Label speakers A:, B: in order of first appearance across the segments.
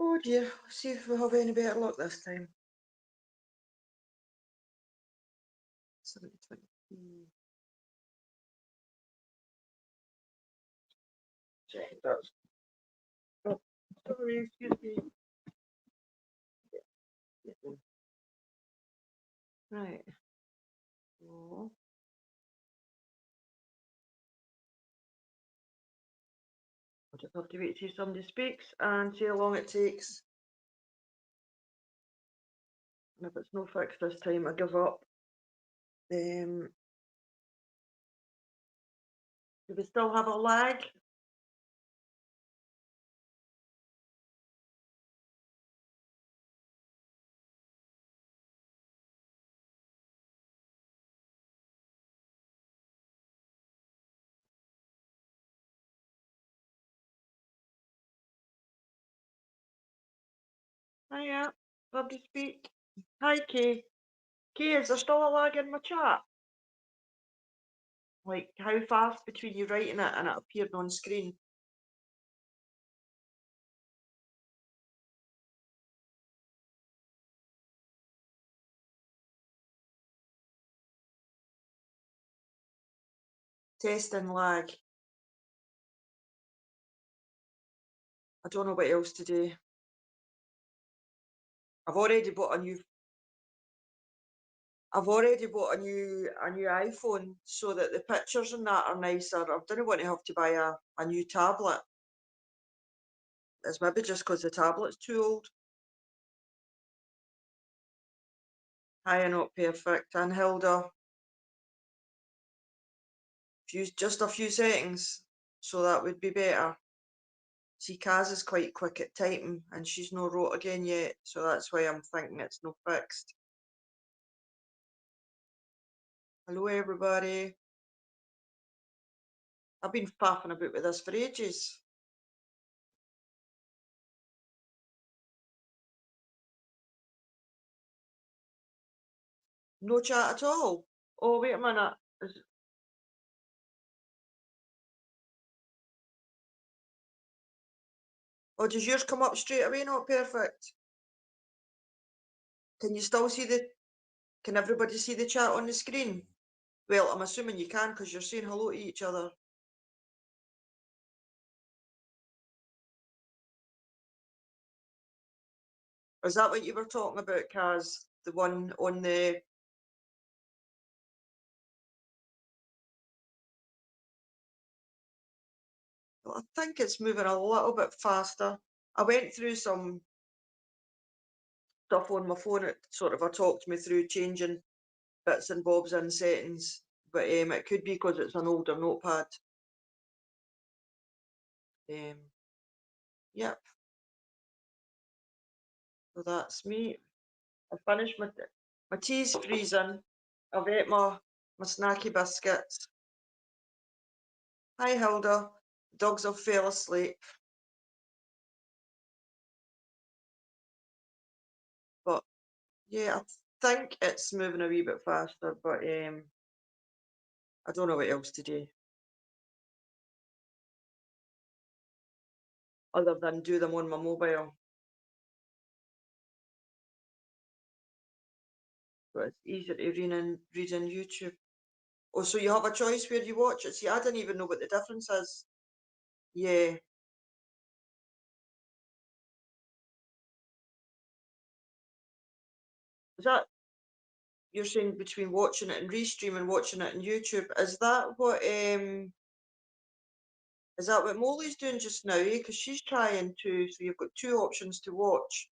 A: Oh dear, let's see if we have any better luck this time. 70, 20. Check that's. Oh, sorry, excuse me. Right. So, I just have to wait till somebody speaks and see how long it takes. And if it's no fix this time, I give up. Do we still have a lag? Hiya, somebody speak. Hi, Kay. Kay, is there still a lag in my chat? Like, how fast between you writing it and it appearing on screen? Testing lag. I don't know what else to do. I've already bought a new I've already bought a new iPhone so that the pictures and that are nicer. I didn't want to have to buy a new tablet. It's maybe just because the tablet's too old. High not perfect. And Hilda, just a few settings, so that would be better. See, Kaz is quite quick at typing, and she's no wrote again yet, so that's why I'm thinking it's no fixed. Hello, everybody. I've been faffing about with this for ages. No chat at all. Oh, wait a minute. Oh, does yours come up straight away? Not perfect. Can you still see can everybody see the chat on the screen? Well, I'm assuming you can because you're saying hello to each other. Is that what you were talking about, Kaz? The one on the... Well, I think it's moving a little bit faster. I went through some stuff on my phone. It sort of talked me through changing bits and bobs in settings, but it could be because it's an older notepad. Yep. So that's me. I finished my tea's freezing. I've ate my snacky biscuits. Hi Hilda. Dogs have fell asleep. But yeah, I think it's moving a wee bit faster, but I don't know what else to do other than do them on my mobile. But it's easier to read in YouTube. Oh, so you have a choice where you watch it. See, I didn't even know what the difference is. Yeah. Is that you're saying between watching it and restream and watching it on YouTube? Is that what Molly's doing just now? Because she's trying to, so you've got two options to watch.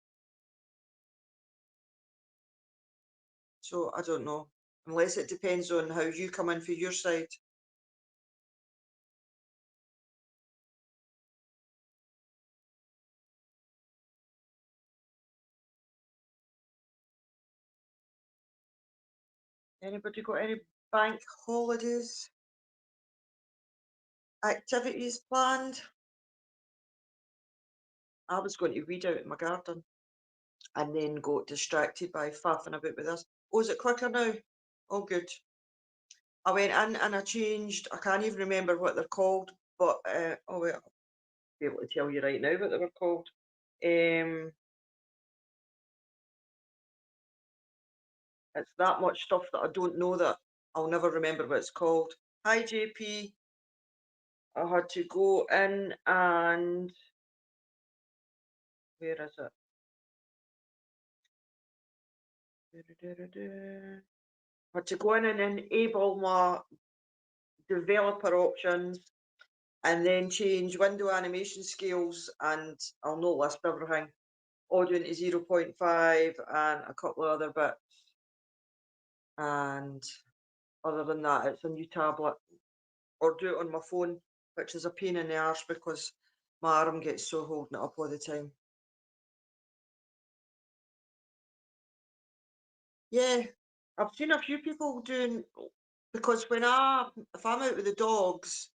A: So I don't know, unless it depends on how you come in for your side. Anybody got any bank holidays activities planned? I was going to weed out in my garden and then got distracted by faffing about with this. Oh, is it quicker now? Oh, good. I went in and I changed. I can't even remember what they're called, but oh wait, I'll be able to tell you right now what they were called. Um, it's that much stuff that I don't know that I'll never remember what it's called. Hi JP, I had to go in and where is it? Had to go in and enable my developer options and then change window animation scales, and I'll not list everything. Audio into 0.5 and a couple of other bits. And other than that, it's a new tablet or do it on my phone, which is a pain in the arse because my arm gets so holding it up all the time. Yeah, I've seen a few people doing because if I'm out with the dogs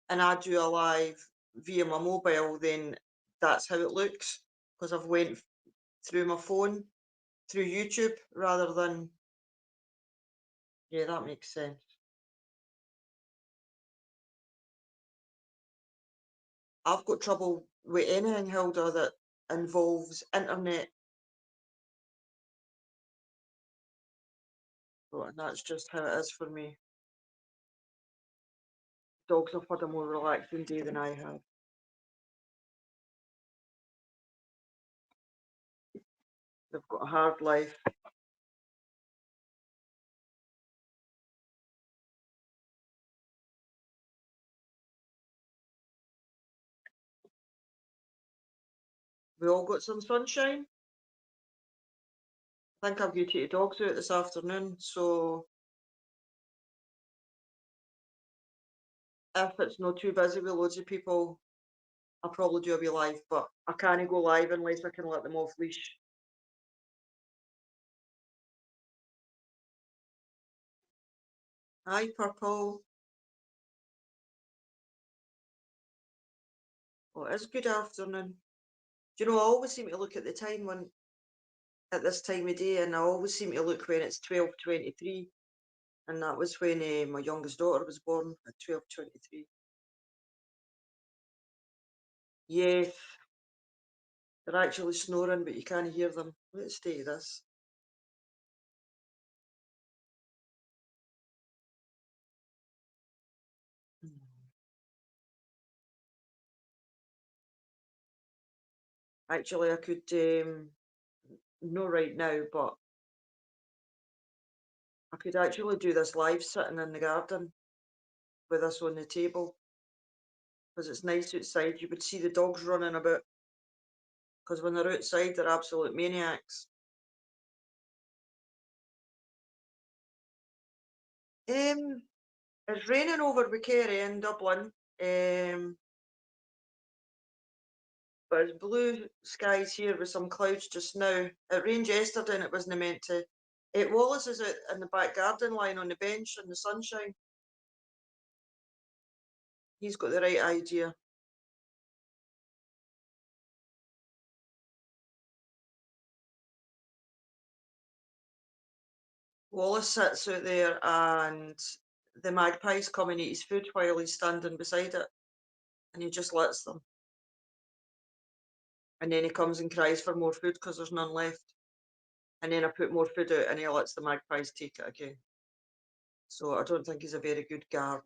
A: and I do a live via my mobile, then that's how it looks because I've went through my phone through YouTube rather than yeah, that makes sense. I've got trouble with anything, Hilda, that involves internet, and that's just how it is for me. Dogs have had a more relaxing day than I have. They've got a hard life. We all got some sunshine. I think I'm going to take the dogs out this afternoon, so if it's not too busy with loads of people, I'll probably do a wee live, but I can't go live unless I can let them off leash. Hi, Purple. Well, it is good afternoon. Do you know, I always seem to look at the time when at this time of day, and I always seem to look when it's 12:23, and that was when my youngest daughter was born at 12:23. Yes, they're actually snoring, but you can't hear them. Let's stay this. Mm. Actually, I could, no right now, but I could actually do this live sitting in the garden with us on the table because it's nice outside. You would see the dogs running about because when they're outside, they're absolute maniacs. Um, it's raining over with Kerry in Dublin, but it's blue skies here with some clouds just now. It rained yesterday and it wasn't meant to. Wallace is out in the back garden lying on the bench in the sunshine. He's got the right idea. Wallace sits out there and the magpies come and eat his food while he's standing beside it and he just lets them. And then he comes and cries for more food because there's none left. And then I put more food out and he lets the magpies take it again. So I don't think he's a very good guard.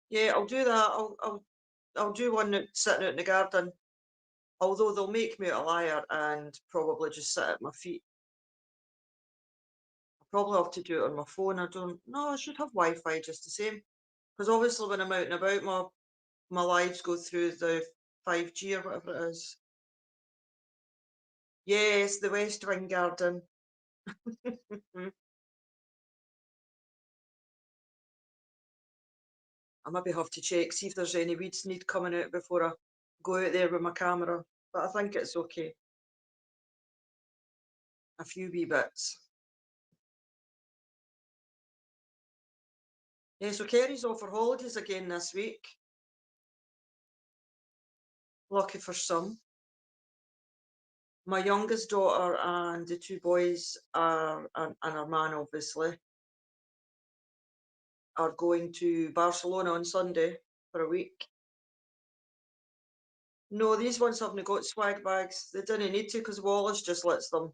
A: Yeah, I'll do that. I'll do one that's sitting out in the garden. Although they'll make me out a liar and probably just sit at my feet. I'll probably have to do it on my phone. I don't know, I should have Wi-Fi just the same. Because obviously when I'm out and about, my lives go through the 5G or whatever it is. Yes, the West Wing Garden. I maybe have to check, see if there's any weeds need coming out before I go out there with my camera. But I think it's okay. A few wee bits. Yeah, so Kerry's off for holidays again this week. Lucky for some. My youngest daughter and the two boys and our man obviously are going to Barcelona on Sunday. for a week. No, these ones haven't got swag bags. They didn't need to because Wallace just lets them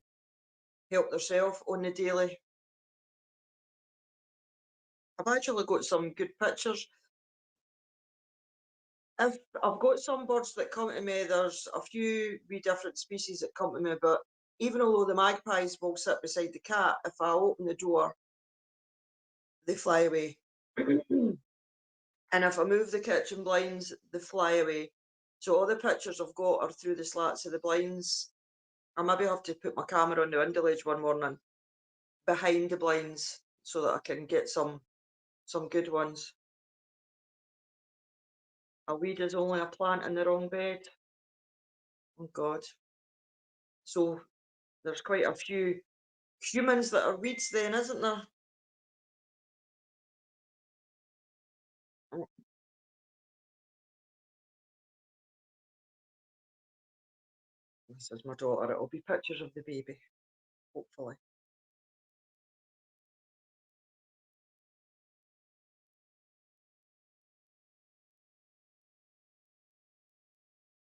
A: help themselves on the daily. I've actually got some good pictures. If I've got some birds that come to me, there's a few wee different species that come to me, but even although the magpies will sit beside the cat, if I open the door, they fly away. And if I move the kitchen blinds, they fly away. So all the pictures I've got are through the slats of the blinds. I maybe have to put my camera on the window ledge one morning behind the blinds so that I can get some good ones. A weed is only a plant in the wrong bed. Oh God. So there's quite a few humans that are weeds then, isn't there? Oh, this is my daughter. It'll be pictures of the baby, hopefully.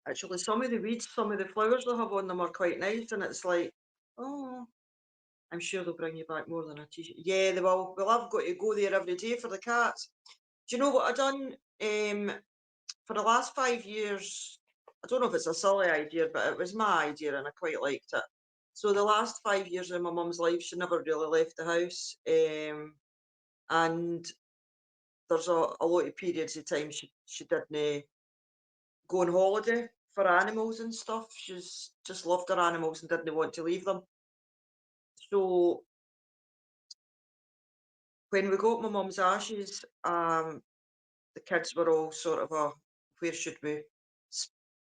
A: Actually, some of the weeds, some of the flowers they have on them are quite nice, and it's like, oh, I'm sure they'll bring you back more than a t-shirt. Yeah, they will. Well, I've got to go there every day for the cats. Do you know what I done? For the last 5 years, I don't know if it's a silly idea, but it was my idea and I quite liked it. So the last 5 years of my mum's life, she never really left the house. And there's a lot of periods of time she didn't go on holiday for animals and stuff. She's just loved her animals and didn't want to leave them. So when we got my mum's ashes, the kids were all sort of where should we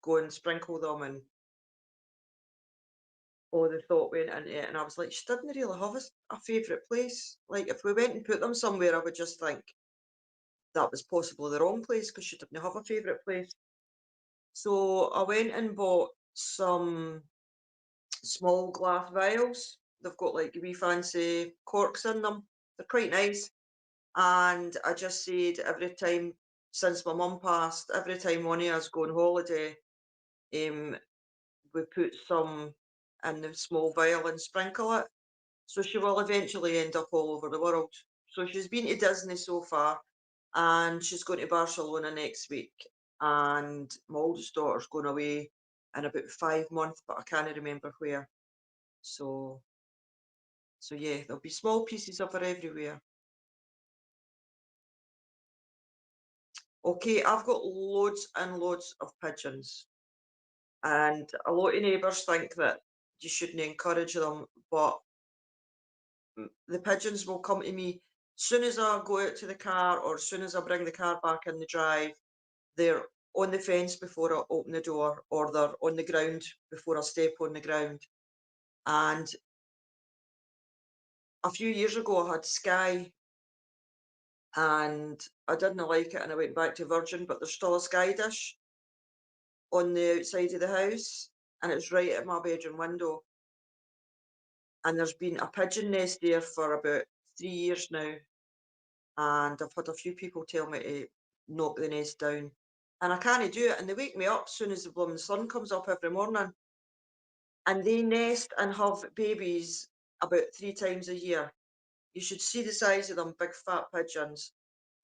A: go and sprinkle them, and all the thought went into it. And I was like, she didn't really have a favourite place. Like if we went and put them somewhere, I would just think that was possibly the wrong place because she didn't have a favourite place. So I went and bought some small glass vials. They've got like wee fancy corks in them. They're quite nice. And I just said every time since my mum passed, every time one of us go on holiday, um, we put some in the small vial and sprinkle it. So she will eventually end up all over the world. So she's been to Disney so far, and she's going to Barcelona next week. And my oldest daughter's going away in about 5 months, but I can't remember where. So, so yeah, there'll be small pieces of her everywhere. Okay, I've got loads and loads of pigeons, and a lot of neighbours think that you shouldn't encourage them, but the pigeons will come to me soon as I go out to the car or as soon as I bring the car back in the drive. They're on the fence before I open the door, or they're on the ground before I step on the ground. And a few years ago, I had Sky, and I didn't like it, and I went back to Virgin, but there's still a Sky dish on the outside of the house, and it's right at my bedroom window. And there's been a pigeon nest there for about 3 years now, and I've had a few people tell me to knock the nest down. And I can't do it, and they wake me up as soon as the blooming sun comes up every morning. And they nest and have babies about 3 times a year. You should see the size of them, big fat pigeons.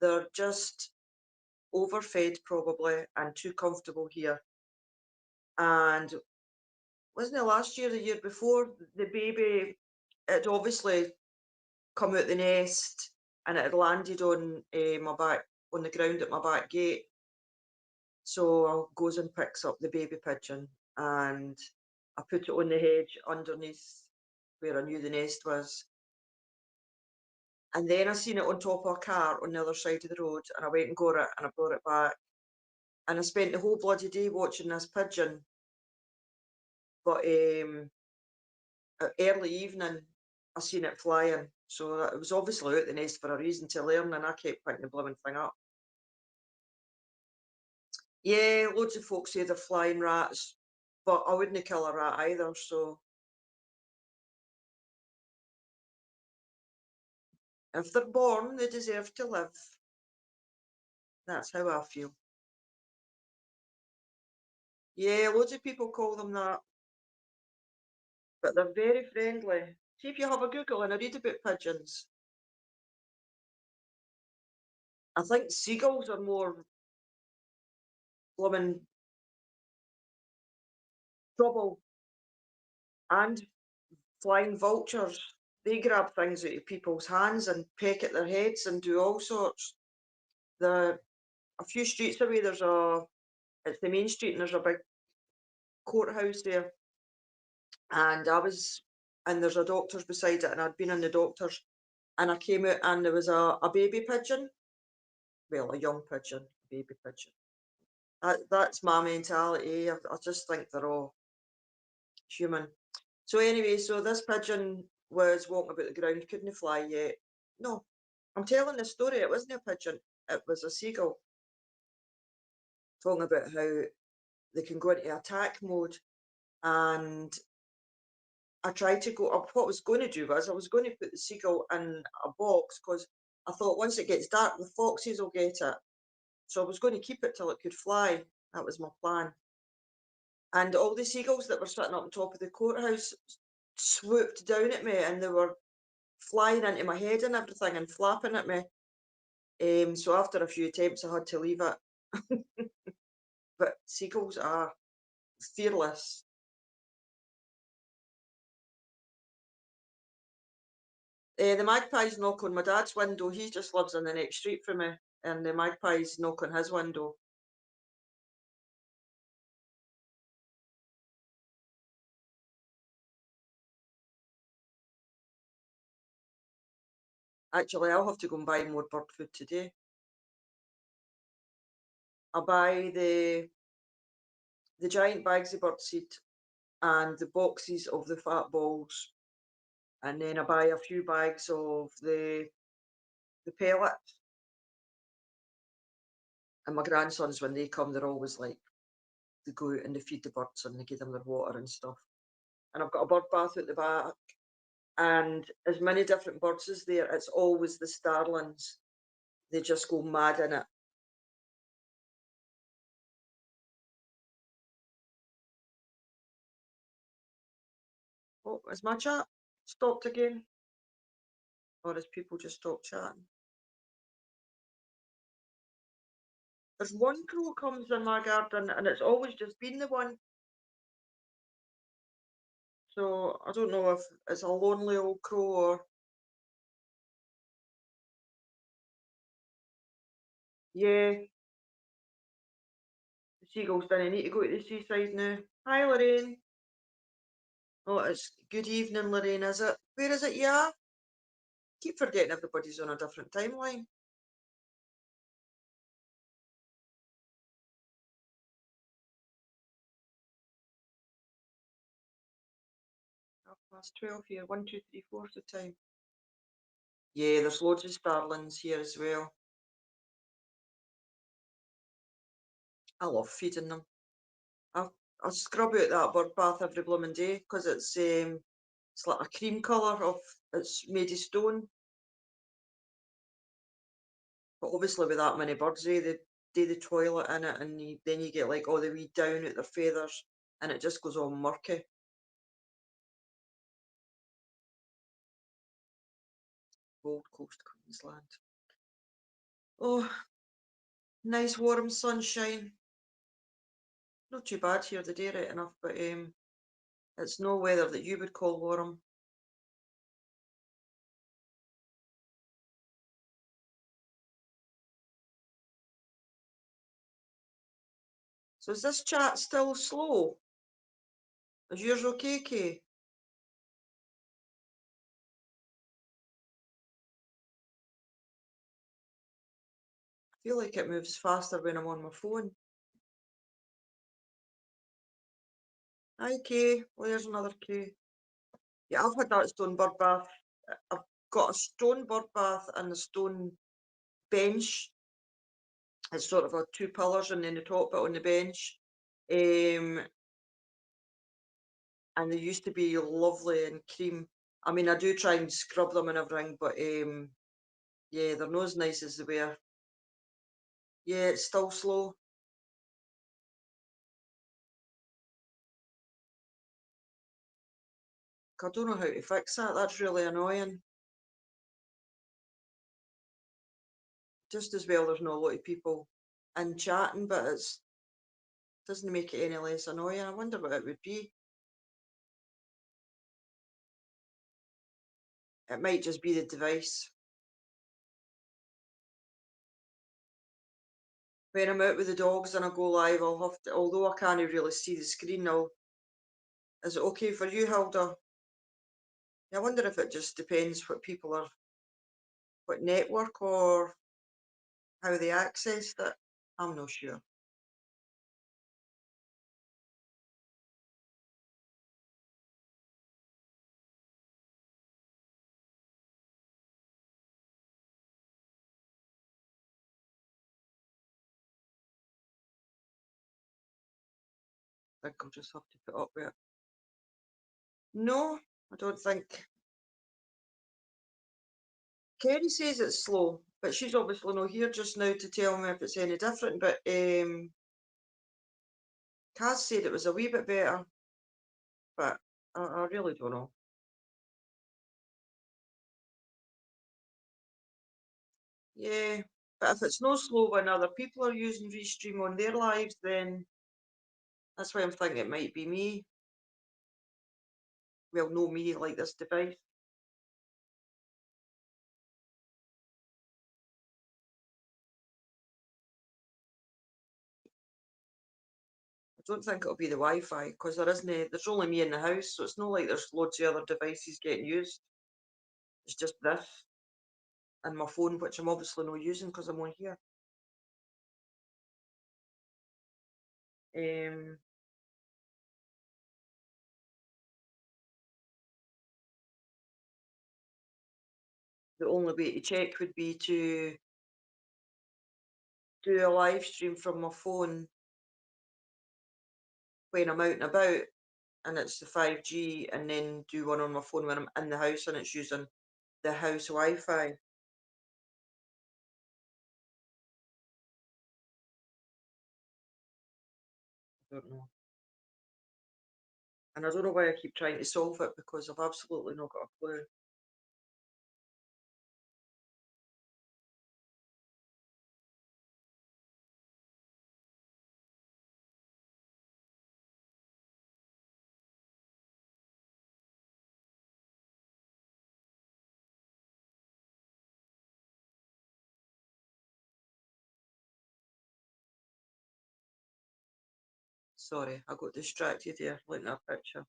A: They're just overfed probably and too comfortable here. And wasn't it last year, the year before, the baby had obviously come out the nest and it had landed on my back, on the ground at my back gate. So I goes and picks up the baby pigeon and I put it on the hedge underneath where I knew the nest was. And then I seen it on top of a car on the other side of the road, and I went and got it and I brought it back. And I spent the whole bloody day watching this pigeon. But early evening, I seen it flying. So it was obviously out the nest for a reason to learn, and I kept picking the blooming thing up. Yeah, loads of folks say they're flying rats, but I wouldn't kill a rat either. So if they're born, they deserve to live. That's how I feel. Yeah, loads of people call them that, but they're very friendly. See if you have a Google and a read about pigeons. I think seagulls are more blooming trouble, and flying vultures. They grab things out of people's hands and peck at their heads and do all sorts. The A few streets away, it's the main street, and there's a big courthouse there. And there's a doctor's beside it, and I'd been in the doctor's, and I came out, and there was a baby pigeon, well, a young pigeon, baby pigeon. That's my mentality. I just think they're all human. So anyway, so this pigeon was walking about the ground, couldn't fly yet. No, I'm telling the story. It wasn't a pigeon. It was a seagull, talking about how they can go into attack mode. And I tried to go up. What I was going to do was I was going to put the seagull in a box, because I thought once it gets dark, the foxes will get it. So I was going to keep it till it could fly. That was my plan. And all the seagulls that were sitting up on top of the courthouse swooped down at me, and they were flying into my head and everything and flapping at me. So after a few attempts, I had to leave it. But seagulls are fearless. The magpies knock on my dad's window. He just lives in the next street from me, and the magpies knock on his window. Actually, I'll have to go and buy more bird food today. I buy the giant bags of bird seed and the boxes of the fat balls, and then I buy a few bags of the pellets. And my grandsons, when they come, they're always like, they go out and they feed the birds and they give them their water and stuff. And I've got a bird bath at the back, and as many different birds as there, it's always the starlings. They just go mad in it. Oh, is my chat stopped again? Or has people just stopped chatting? There's one crow comes in my garden, and it's always just been the one. So I don't know if it's a lonely old crow or. Yeah, the seagulls didn't need to go to the seaside now. Hi, Lorraine. Oh, it's good evening, Lorraine, is it? Where is it? Yeah. Keep forgetting everybody's on a different timeline. 12 here. 1, 2, 3, 4's the time. Yeah, there's loads of starlings here as well. I love feeding them. I scrub out that bird bath every blooming day, because it's like a cream colour of, it's made of stone. But obviously with that many birds, they do the toilet in it, and then you get like all the wee down out their feathers, and it just goes all murky. Gold Coast, Queensland. Oh, nice warm sunshine. Not too bad here today, right enough, but it's no weather that you would call warm. So is this chat still slow? Is yours okay, Kay? I feel like it moves faster when I'm on my phone. Hi, Kay. Well, there's another Kay. Yeah, I've had that stone bird bath. I've got a stone bird bath and a stone bench. It's sort of a two pillars and then the top bit on the bench. And they used to be lovely and cream. I mean, I do try and scrub them and everything, but yeah, they're not as nice as they were. Yeah, it's still slow. I don't know how to fix that. That's really annoying. Just as well, there's not a lot of people in chatting, but it's doesn't make it any less annoying. I wonder what it would be. It might just be the device. When I'm out with the dogs and I go live, I'll have to, although I can't really see the screen, is it okay for you, Hilda? I wonder if it just depends what people are, what network or how they access it. I'm not sure. I think I'll just have to put up with it. No, I don't think. Kerry says it's slow, but she's obviously not here just now to tell me if it's any different. But Kaz said it was a wee bit better, but I really don't know. Yeah, but if it's no slow when other people are using Restream on their lives, then that's why I'm thinking it might be me. Well, no me like this device. I don't think it'll be the Wi-Fi because there's only me in the house, so it's not like there's loads of other devices getting used. It's just this and my phone, which I'm obviously not using because I'm on here. Um, the only way to check would be to do a live stream from my phone when I'm out and about, and it's the 5G, and then do one on my phone when I'm in the house and it's using the house Wi-Fi. I don't know. And I don't know why I keep trying to solve it because I've absolutely not got a clue. Sorry, I got distracted there looking at a picture.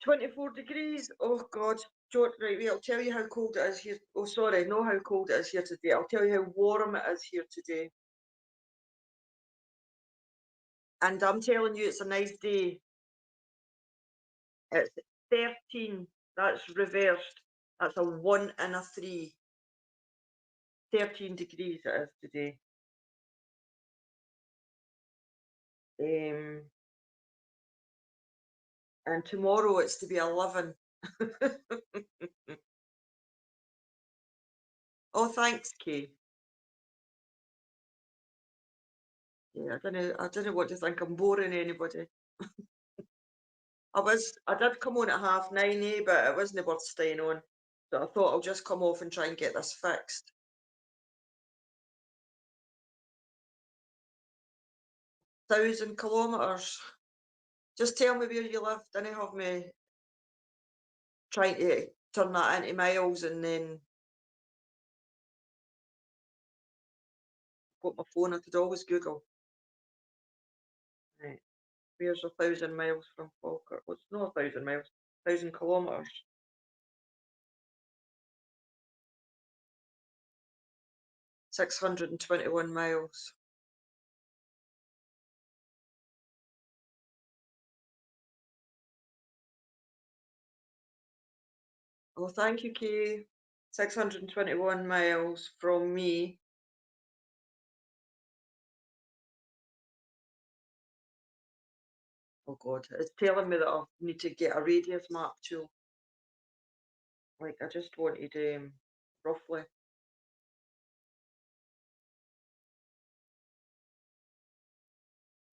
A: 24 degrees. Oh God. Right, wait, I'll tell you how cold it is here. Oh, sorry, not how cold it is here today. I'll tell you how warm it is here today. And I'm telling you, it's a nice day. It's 13. That's reversed. That's a 1 and a 3. 13 degrees it is today. Um, and tomorrow it's to be 11. Oh, thanks, Kay. Yeah, I didn't want to think I'm boring anybody. I did come on at 9:30, but it wasn't worth staying on. So I thought I'll just come off and try and get this fixed. 1,000 kilometres. Just tell me where you live. Didn't have me trying to turn that into miles and then got my phone. I could always Google. Right. Where's 1,000 miles from Falkirk? Well, it's not 1,000 miles. 1,000 kilometres. 621 miles. Oh, thank you, Kay. 621 miles from me. Oh God, it's telling me that I need to get a radius map tool. Like I just wanted roughly.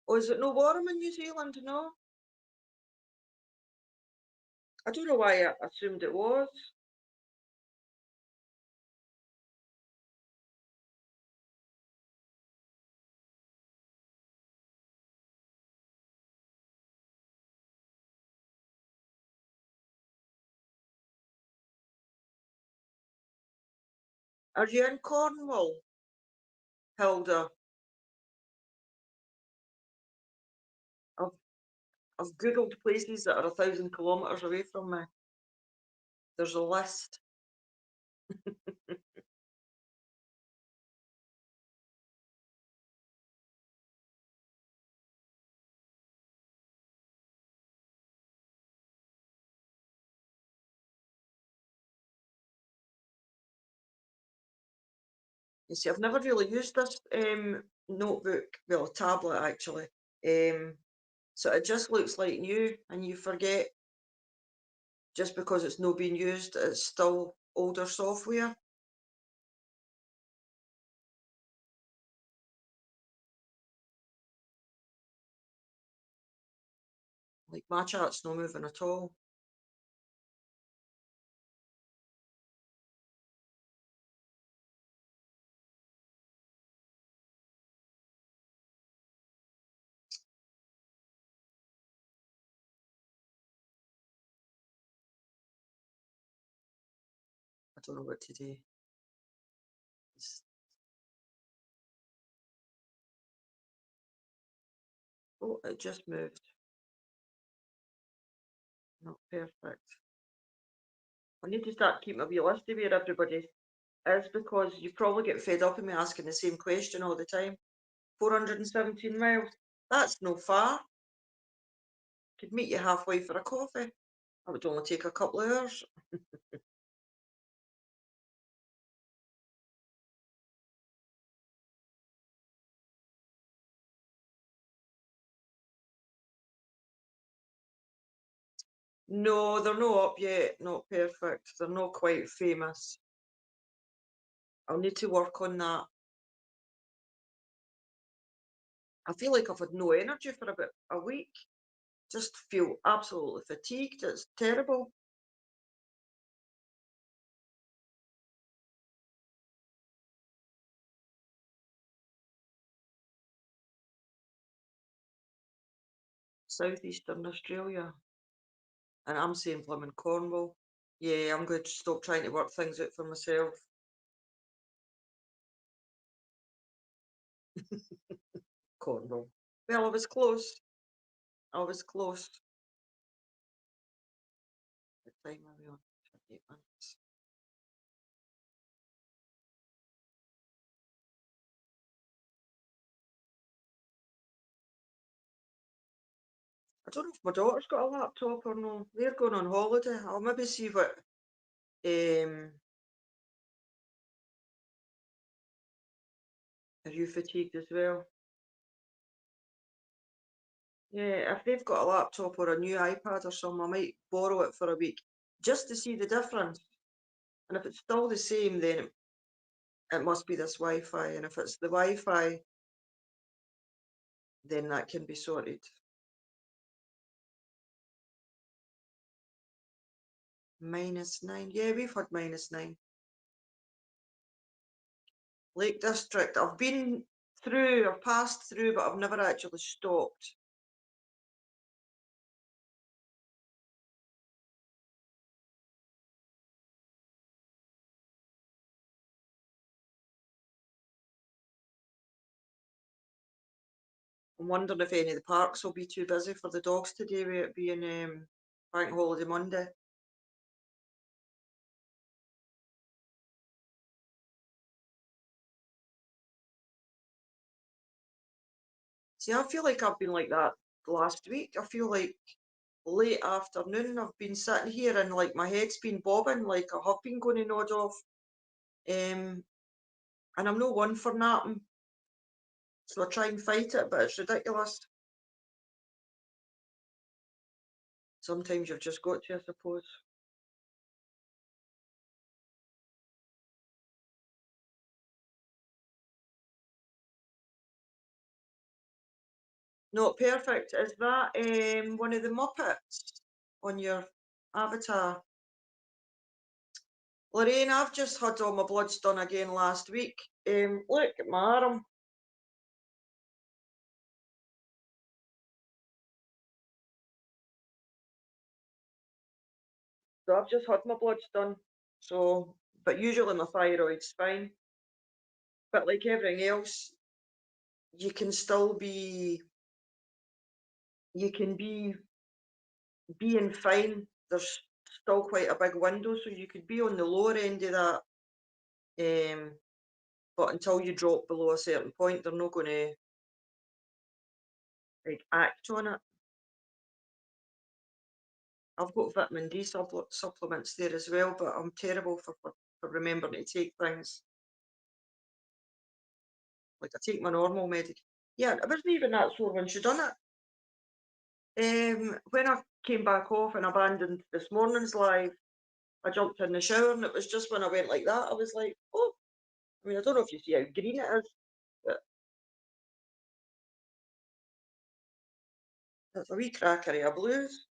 A: Oh, is it no warm in New Zealand? No. I don't know why I assumed it was. Are you in Cornwall, Hilda? I've I've googled places that are 1,000 kilometres away from me. There's a list. You see, I've never really used this notebook, well, a tablet actually. Um, so it just looks like new, and you forget just because it's not being used, it's still older software. Like my chart's not moving at all. I don't know what to do. It's, oh, it just moved. Not perfect. I need to start keeping a wee list of where everybody is because you probably get fed up of me asking the same question all the time. 417 miles. That's no far. Could meet you halfway for a coffee. That would only take a couple of hours. No, they're not up yet. Not perfect. They're not quite famous. I'll need to work on that. I feel like I've had no energy for about a week. Just feel absolutely fatigued. It's terrible. Southeastern Australia. And I'm saying blooming Cornwall. Yeah, I'm going to stop trying to work things out for myself. Cornwall. Well, I was close. I was close. What time are we on? 28 minutes. I don't know if my daughter's got a laptop or no. They're going on holiday. I'll maybe see what. Um, are you fatigued as well? Yeah, if they've got a laptop or a new iPad or something, I might borrow it for a week just to see the difference. And if it's still the same, then it must be this Wi-Fi. And if it's the Wi-Fi, then that can be sorted. -9. Yeah, we've had -9. Lake District. I've been through, I've passed through, but I've never actually stopped. I'm wondering if any of the parks will be too busy for the dogs today with it being Bank Holiday Monday. See, I feel like I've been like that the last week. I feel like late afternoon I've been sitting here and like my head's been bobbing, like I have been going to nod off. Um, and I'm no one for napping, so I try and fight it, but it's ridiculous. Sometimes you've just got to, I suppose. Not perfect. Is that one of the Muppets on your? Avatar. Lorraine, I've just had all my bloods done again last week. Look at my arm. So I've just had my bloods done. So, but usually my thyroid's fine. But like everything else, you can still be, you can be being fine. There's still quite a big window, so you could be on the lower end of that. But until you drop below a certain point, they're not going to like act on it. I've got vitamin D supplements there as well, but I'm terrible for remembering to take things. Like I take my normal medic. Yeah, I wasn't even that sore when she done it. When I came back off and abandoned this morning's live, I jumped in the shower and it was just when I went like that, I was like, oh, I mean, I don't know if you see how green it is, but it's a wee crackery of blues.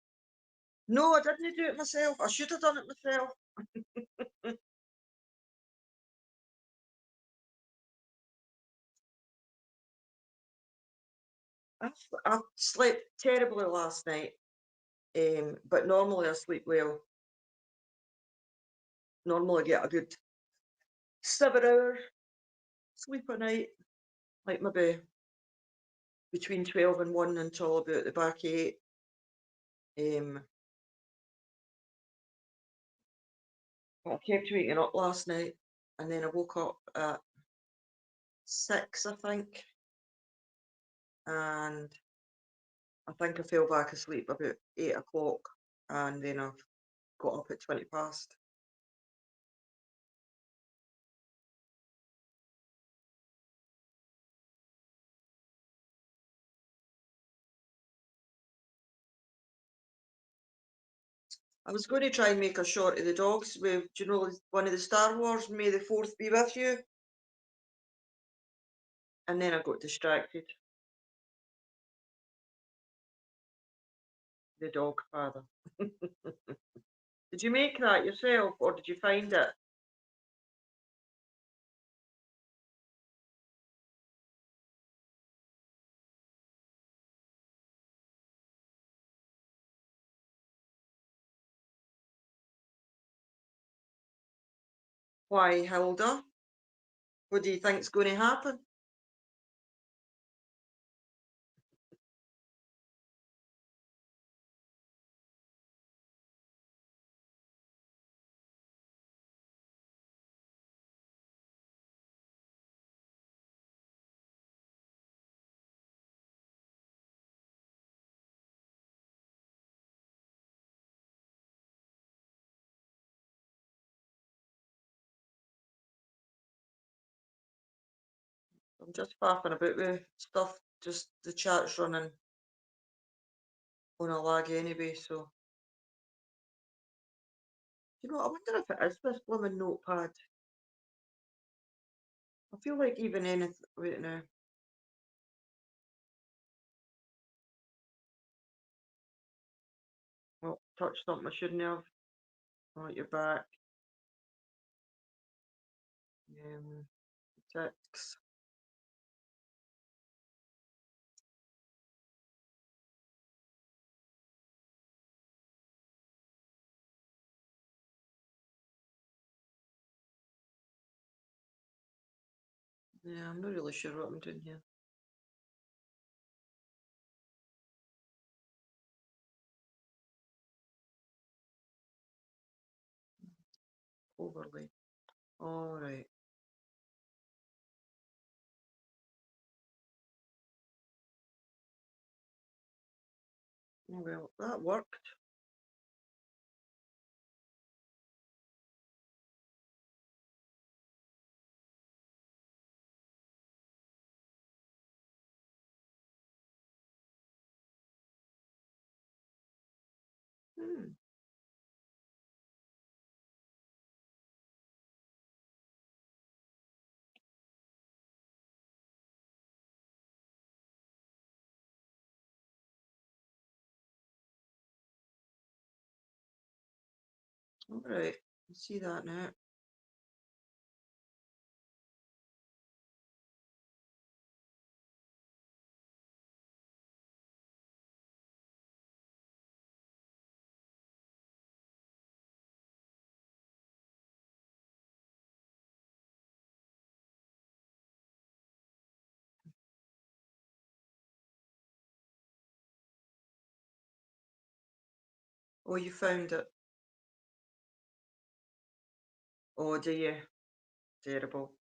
A: No, I didn't do it myself. I should have done it myself. I slept terribly last night, but normally I sleep well. Normally I get a good 7 hours sleep a night, like maybe between 12 and 1 until about the back of 8. Um, I kept waking up last night and then I woke up at 6, I think, and I think I fell back asleep about 8 o'clock and then I've got up at 20 past. I was going to try and make a short of the dogs with, do you know, one of the Star Wars, May the 4th be with you? And then I got distracted. The dog father. Did you make that yourself or did you find it? Why, Hilda? What do you think's going to happen? I'm just faffing about with stuff, just the chat's running on a lag anyway, so. You know, I wonder if it is this blooming notepad. I feel like even anything, wait now. Well, touched something I shouldn't have. Oh, you're back. Um, Ticks. Yeah, I'm not really sure what I'm doing here. Overlay. All right. Oh, well, that worked. Hmm. All right. I see that now. Oh, you found it. Oh, do you? Terrible.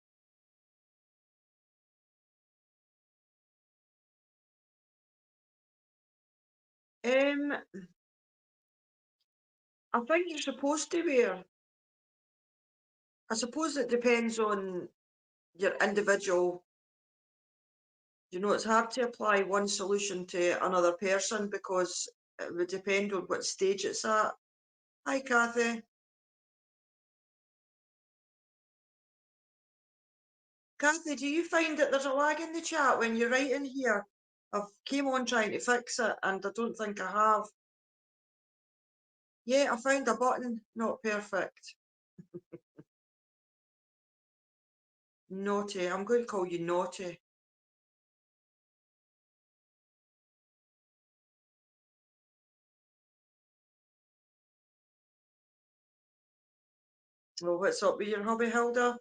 A: Um, I think you're supposed to wear. I suppose it depends on your individual. It's hard to apply one solution to another person because it would depend on what stage it's at. Hi, Kathy. Kathy, do you find that there's a lag in the chat when you're writing here? I've came on trying to fix it and I don't think I have. Yeah, I found a button. Not perfect. Naughty. I'm going to call you naughty. Well, what's up with your hobby, Hilda?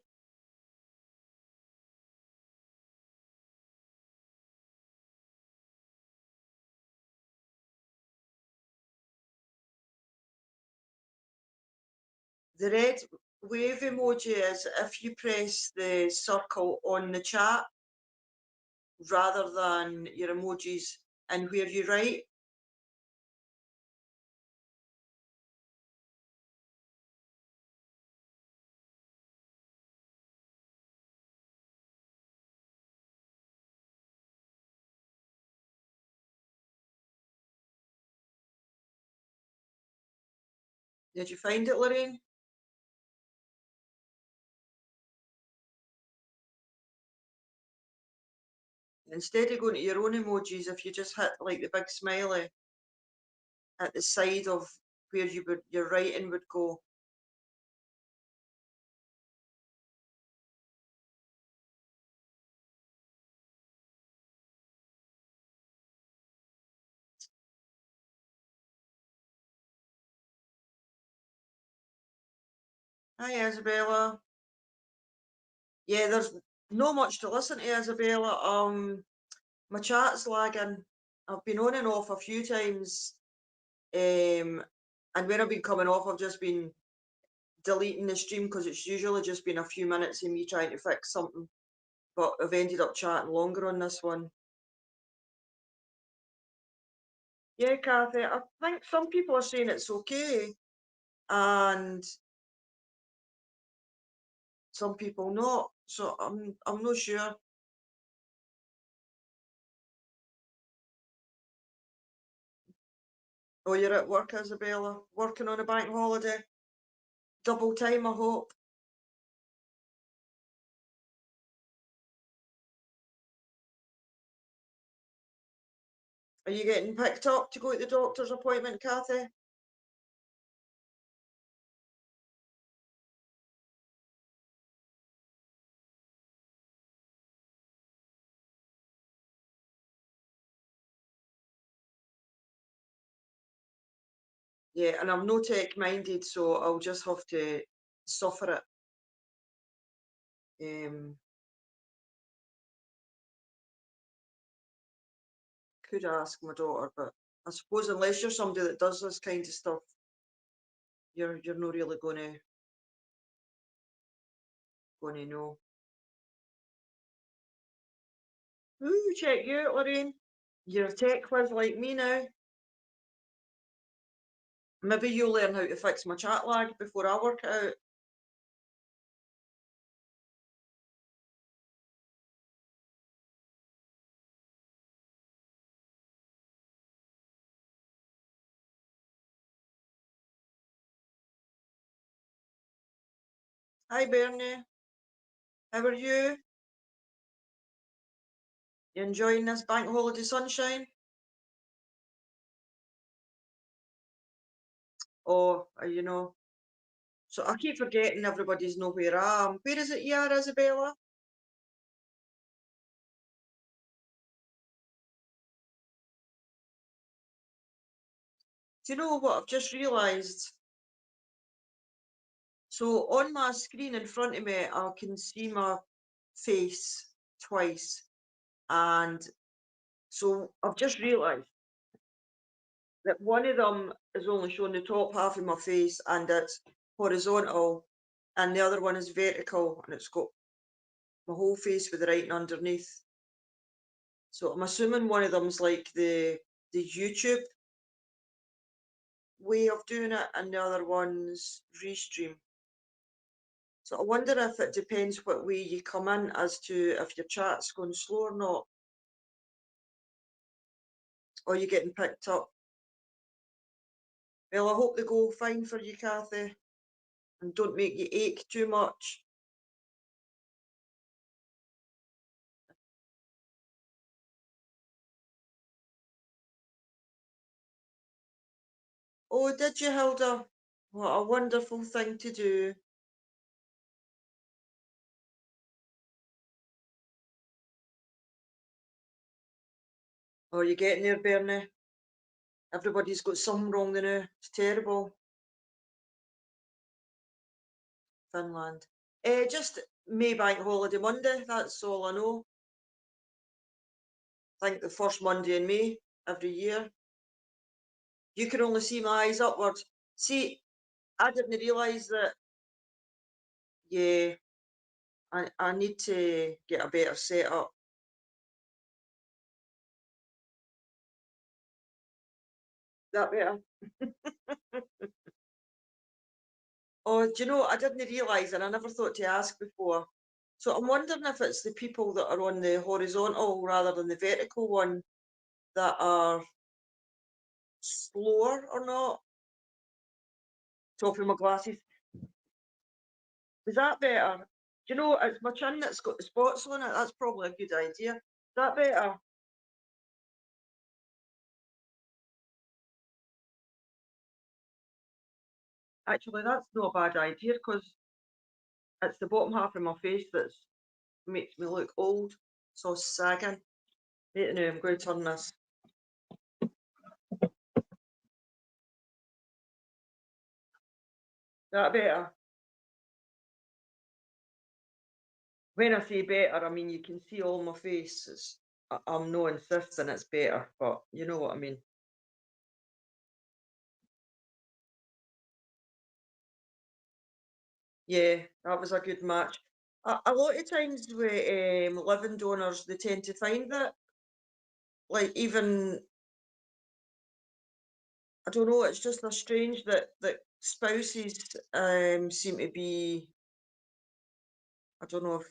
A: The red wave emoji is if you press the circle on the chat rather than your emojis and where you write. Did you find it, Lorraine? Instead of going to your own emojis, if you just hit like the big smiley at the side of where your writing would go. Hi, Isabella. Yeah, there's no much to listen to, Isabella. My chat's lagging. I've been on and off a few times, and when I've been coming off, I've just been deleting the stream because it's usually just been a few minutes of me trying to fix something. But I've ended up chatting longer on this one. Yeah, Kathy, I think some people are saying it's okay, and some people not. So I'm not sure. Oh, you're at work, Isabella, working on a bank holiday, double time, I hope. Are you getting picked up to go to the doctor's appointment, Kathy? Yeah, and I'm no tech minded, so I'll just have to suffer it. Could ask my daughter, but I suppose unless you're somebody that does this kind of stuff, you're not really gonna know. Ooh, check you out, Lorraine. You're a tech whiz like me now. Maybe you'll learn how to fix my chat lag before I work it out. Hi, Bernie. How are you? You enjoying this bank holiday sunshine? Or, you know, So I keep forgetting everybody's know where I am. Where is it you are, Isabella? Do you know what I've just realised? So on my screen in front of me, I can see my face twice. And so I've just realised that one of them is only showing the top half of my face and it's horizontal, and the other one is vertical and it's got my whole face with the writing underneath. So I'm assuming one of them's like the YouTube way of doing it, and the other one's restream. So I wonder if it depends what way you come in as to if your chat's going slow or not, or you're getting picked up. Well, I hope they go fine for you, Kathy, and don't make you ache too much. Oh, did you, Hilda? What a wonderful thing to do. Oh, you're getting there, Bernie. Everybody's got something wrong now. It's terrible. Finland. Just May Bank Holiday Monday, that's all I know. I think the first Monday in May every year. You can only see my eyes upwards. See, I didn't realise that, yeah, I need to get a better setup. That better? Oh, do you know, I didn't realise, and I never thought to ask before. So I'm wondering if it's the people that are on the horizontal rather than the vertical one that are slower or not. Top of my glasses. Is that better? Do you know, it's my chin that's got the spots on it. That's probably a good idea. Is that better? Actually, that's not a bad idea because it's the bottom half of my face that makes me look old. So sagging. Wait now, I'm going to turn this. That better? When I say better, I mean you can see all my face. I'm no insisting it's better, but you know what I mean. Yeah, that was a good match. A lot of times with living donors, they tend to find that, like even I don't know, it's just a strange that spouses seem to be. I don't know if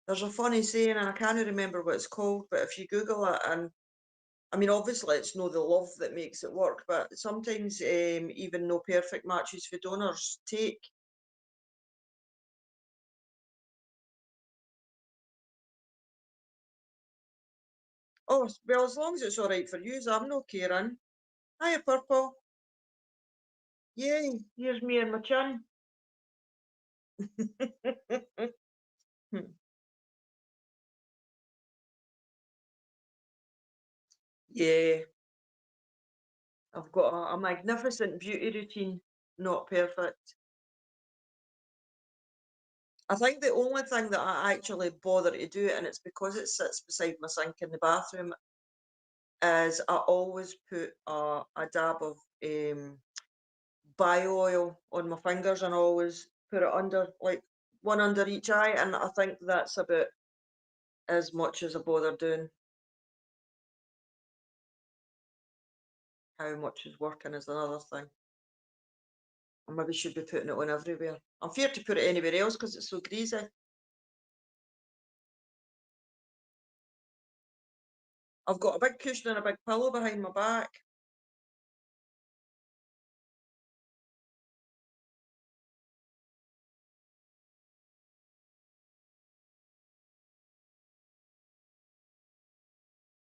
A: there's a funny saying, and I can't remember what it's called, but if you Google it, and I mean, obviously it's no the love that makes it work, but sometimes even no perfect matches for donors take. Oh, well, as long as it's all right for you, I'm no caring. Hiya, Purple. Yay, here's me and my chin. Yeah, I've got a magnificent beauty routine. Not perfect. I think the only thing that I actually bother to do, and it's because it sits beside my sink in the bathroom, is I always put a dab of bio oil on my fingers and I always put it under, like one under each eye, and I think that's about as much as I bother doing. How much is working is another thing. I maybe should be putting it on everywhere. I'm feared to put it anywhere else because it's so greasy. I've got a big cushion and a big pillow behind my back.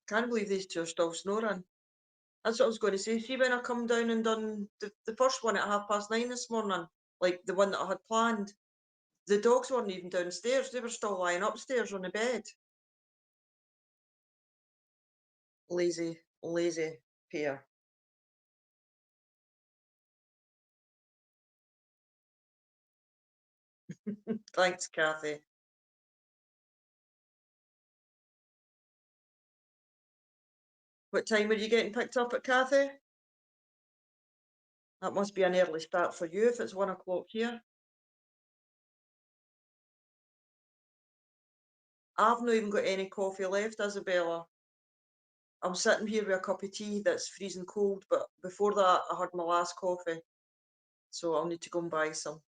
A: Can't believe these two are still snoring. That's what I was going to say. See, when I come down and done the first one at 9:30 this morning, like the one that I had planned. The dogs weren't even downstairs, they were still lying upstairs on the bed. Lazy, lazy pair. Thanks, Kathy. What time were you getting picked up at, Kathy? That must be an early start for you if it's 1 o'clock here. I've not even got any coffee left, Isabella. I'm sitting here with a cup of tea that's freezing cold, but before that, I had my last coffee, so I'll need to go and buy some.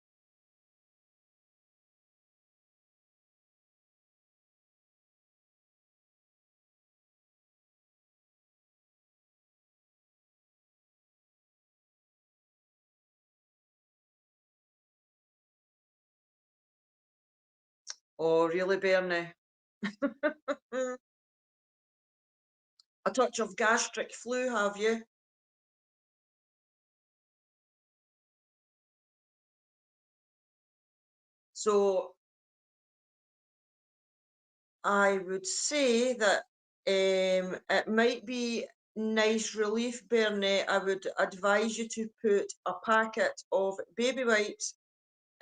A: Oh, really, Bernie? A touch of gastric flu, have you? So I would say that it might be nice relief, Bernie. I would advise you to put a packet of baby wipes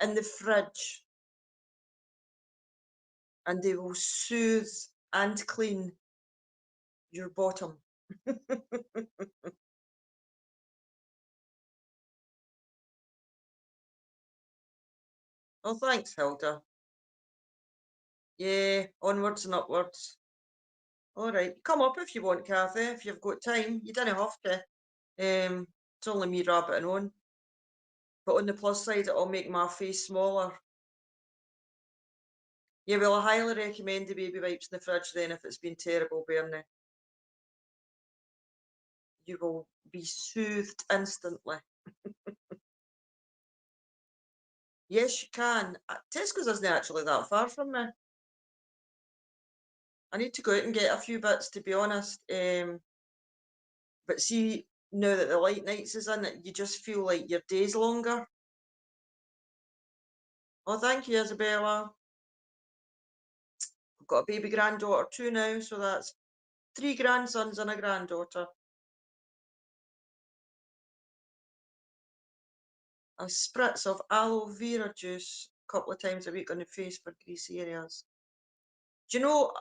A: in the fridge and they will soothe and clean your bottom. Oh, thanks, Hilda. Yeah, onwards and upwards. All right, come up if you want, Kathy, if you've got time. You don't have to. It's only me rabbiting on. But on the plus side, it'll make my face smaller. Yeah, well, I highly recommend the baby wipes in the fridge then if it's been terrible, Bernie. You will be soothed instantly. Yes, you can. Tesco's isn't actually that far from me. I need to go out and get a few bits, to be honest. But see, now that the light nights is in, you just feel like your day's longer. Oh, thank you, Isabella. I've got a baby granddaughter too now, so that's 3 grandsons and a granddaughter. A spritz of aloe vera juice a couple of times a week on the face for greasy areas. Do you know,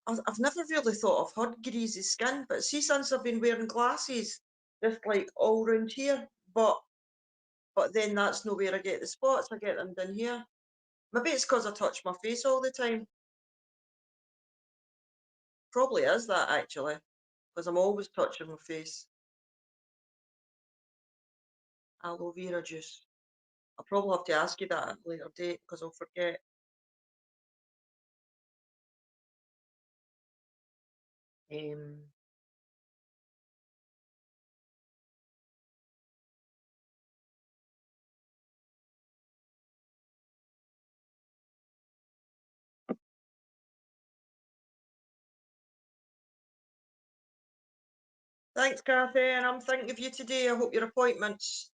A: I've never really thought I've had greasy skin, but see, since I've been wearing glasses, just like all round here, but then that's not where I get the spots. I get them down here. Maybe it's because I touch my face all the time. Probably is that actually, because I'm always touching my face. Aloe vera juice. I'll probably have to ask you that at a later date because I'll forget. Um, Thanks, Kathy, and I'm thinking of you today. I hope your appointments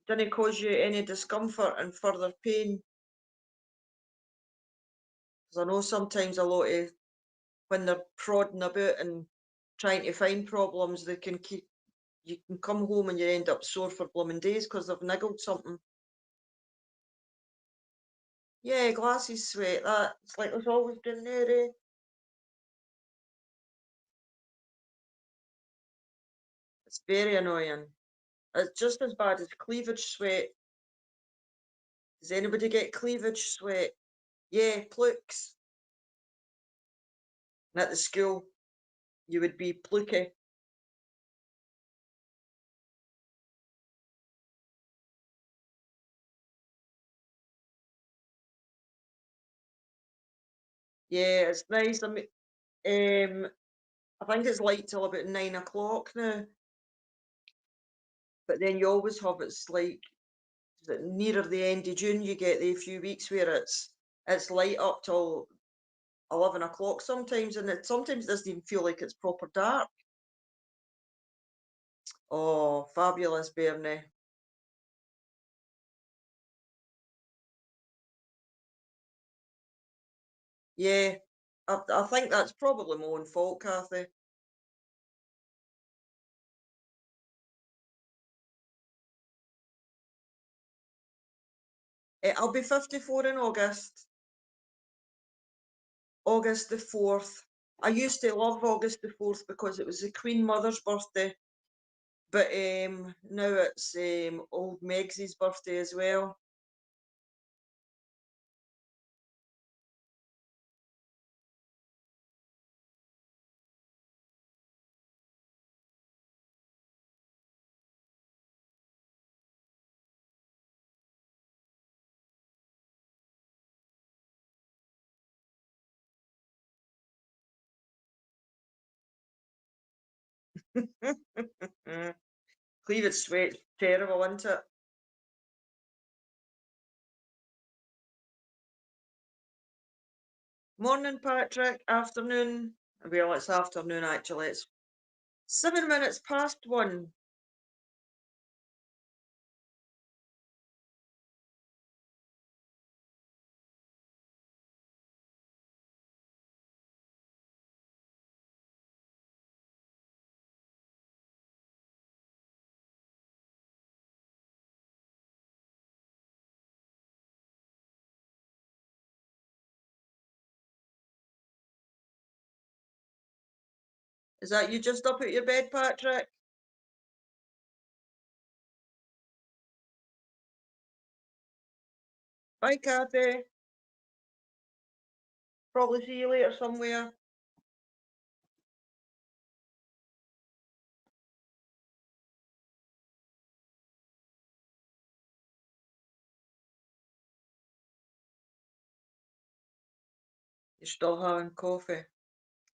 A: didn't cause you any discomfort and further pain. Because I know sometimes a lot of when they're prodding about and trying to find problems, they can keep you can come home and you end up sore for blooming days because they've niggled something. Yeah, glasses sweat. That it's like there's always been there. Eh? It's very annoying. It's just as bad as cleavage sweat. Does anybody get cleavage sweat? Yeah, plukes. And at the school, you would be pluky. Yeah, it's nice. I think it's light till about 9 o'clock now. But then you always have it's like is it nearer the end of June, you get the few weeks where it's light up till 11 o'clock sometimes, and it sometimes doesn't even feel like it's proper dark. Oh, fabulous, Bernie. Yeah, I think that's probably my own fault, Kathy. I'll be 54 in August, August the 4th. I used to love August the 4th because it was the Queen Mother's birthday, but now it's old Megsy's birthday as well. Cleave it sweat, terrible, isn't it? Morning, Patrick. Afternoon. Well, it's afternoon actually. It's 7 minutes past one. Is that you just up at your bed, Patrick? Bye, Kathy. Probably see you later somewhere. You're still having coffee.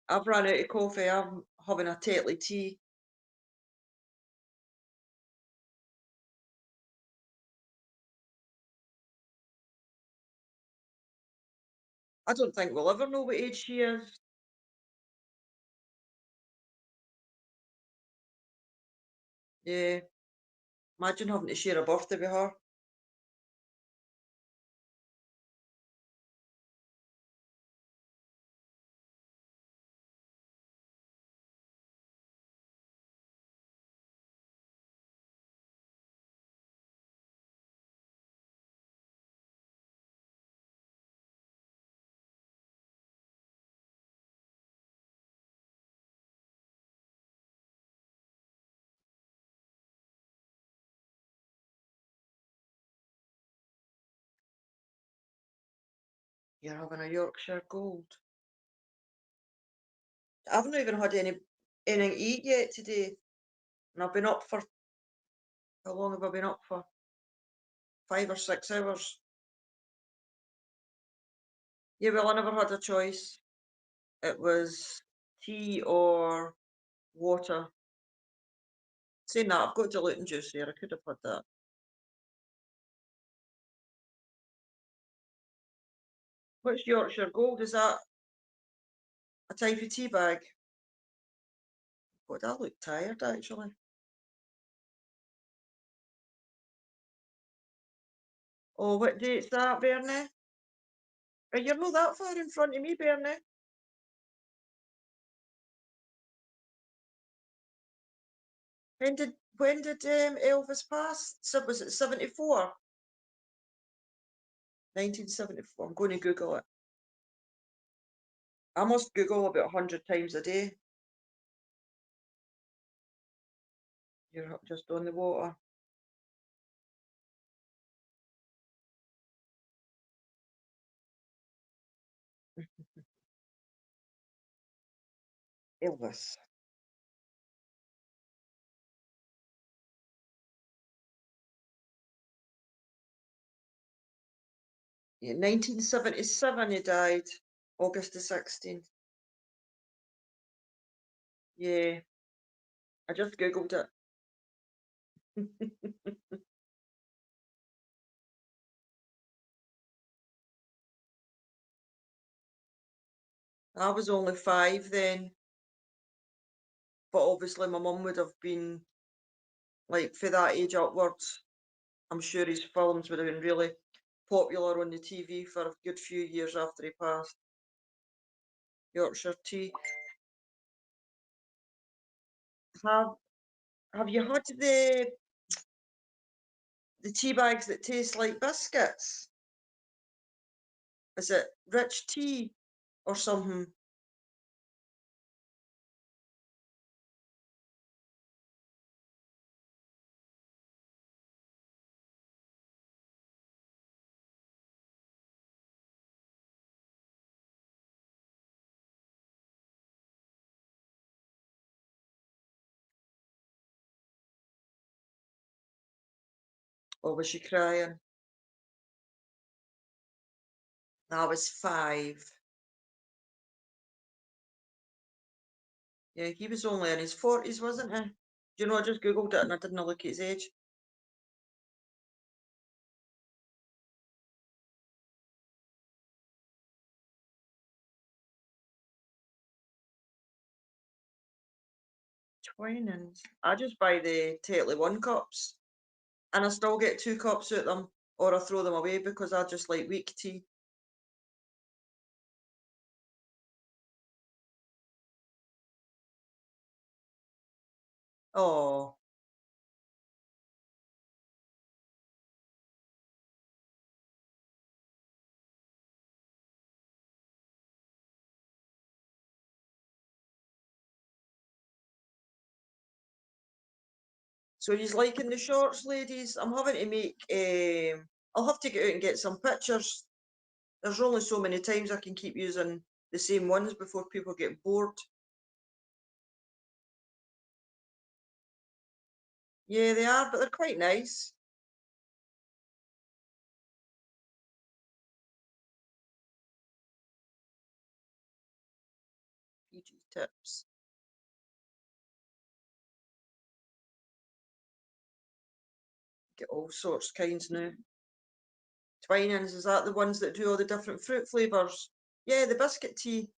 A: I've run out of coffee. I'm having a Tetley tea. I don't think we'll ever know what age she is. Yeah. Imagine having to share a birthday with her. You're having a Yorkshire Gold. I've not even had anything to eat yet today. And I've been up for, how long have I been up for? 5 or 6 hours. Yeah, well, I never had a choice. It was tea or water. Saying that, I've got diluting juice here. I could have had that. What's Yorkshire Gold? Is that a type of tea bag? God, I look tired actually. Oh, what date's that, Bernie? Oh, you're not that far in front of me, Bernie. When did Elvis pass? Was it 74? 1974. I'm going to Google it. I must Google about 100 times a day. You're just on the water. Elvis. Yeah, 1977 he died. August the 16th. Yeah, I just Googled it. I was only 5 then, but obviously my mum would have been, like, for that age upwards. I'm sure his films would have been really popular on the TV for a good few years after he passed. Yorkshire tea. Have Have you had the tea bags that taste like biscuits? Is it rich tea or something? Or was she crying? I was 5. Yeah, he was only in his 40s, wasn't he? You know, I just googled it and I didn't look at his age. Twinings. I just buy the Tetley 1 cups and I still get 2 cups out of them or I throw them away because I just like weak tea. Oh, so he's liking the shorts, ladies. I'm having to make, I'll have to get out and get some pictures. There's only so many times I can keep using the same ones before people get bored. Yeah, they are, but they're quite nice. PG tips. Get all sorts kinds now. Twinings, is that the ones that do all the different fruit flavours? Yeah, the biscuit tea.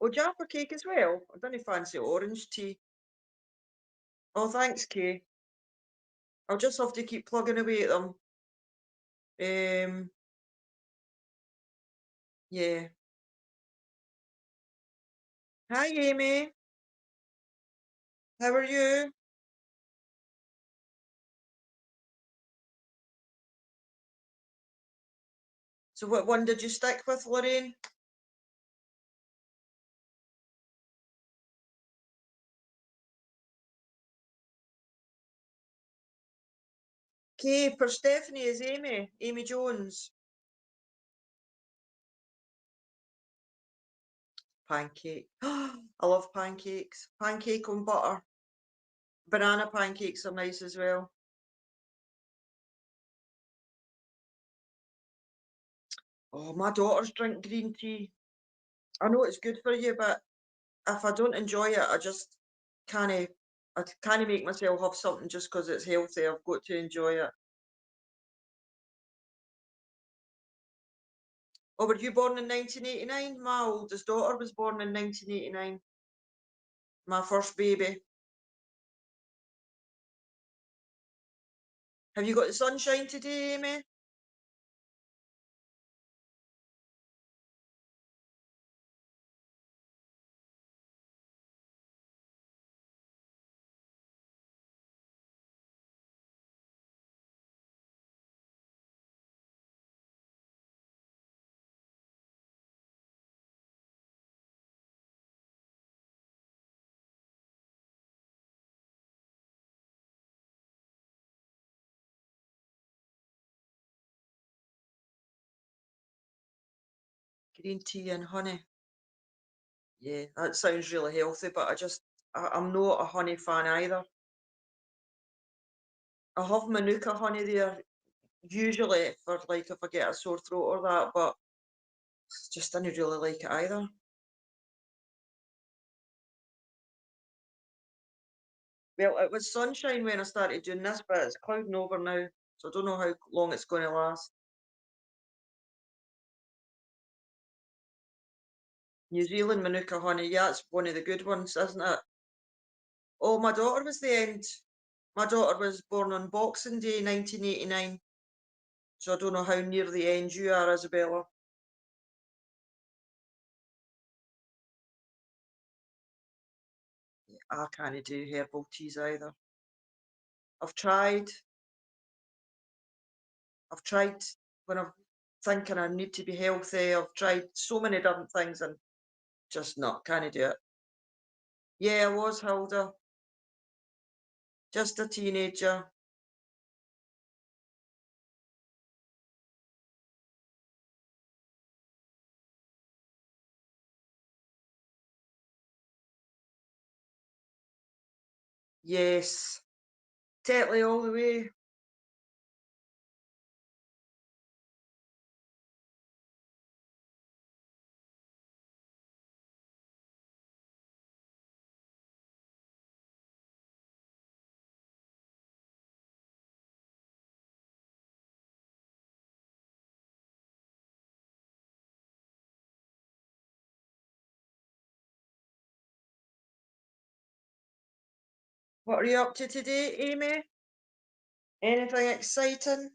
A: Oh, Jaffa cake as well? I don't fancy orange tea. Oh, thanks, Kay. I'll just have to keep plugging away at them. Yeah. Hi, Amy. How are you? So what one did you stick with, Lorraine? Kay, for Stephanie is Amy. Amy Jones. Pancake. I love pancakes. Pancake on butter. Banana pancakes are nice as well. Oh, my daughters drink green tea. I know it's good for you, but if I don't enjoy it, I just can't. I can't make myself have something just because it's healthy. I've got to enjoy it. Oh, were you born in 1989? My oldest daughter was born in 1989. My first baby. Have you got the sunshine today, Amy? Green tea and honey. Yeah, that sounds really healthy, but I'm not a honey fan either. I have Manuka honey there usually for like if I get a sore throat or that, but just didn't really like it either. Well, it was sunshine when I started doing this, but it's clouding over now, so I don't know how long it's going to last. New Zealand Manuka honey, yeah, it's one of the good ones, isn't it? Oh, my daughter was the end. My daughter was born on Boxing Day, 1989, so I don't know how near the end you are, Isabella. I can't do herbal teas either. I've tried. I've tried when I'm thinking I need to be healthy. I've tried so many different things and just not can't do it. Yeah, I was Hilda, just a teenager. Yes, totally all the way. What are you up to today, Amy? Anything exciting?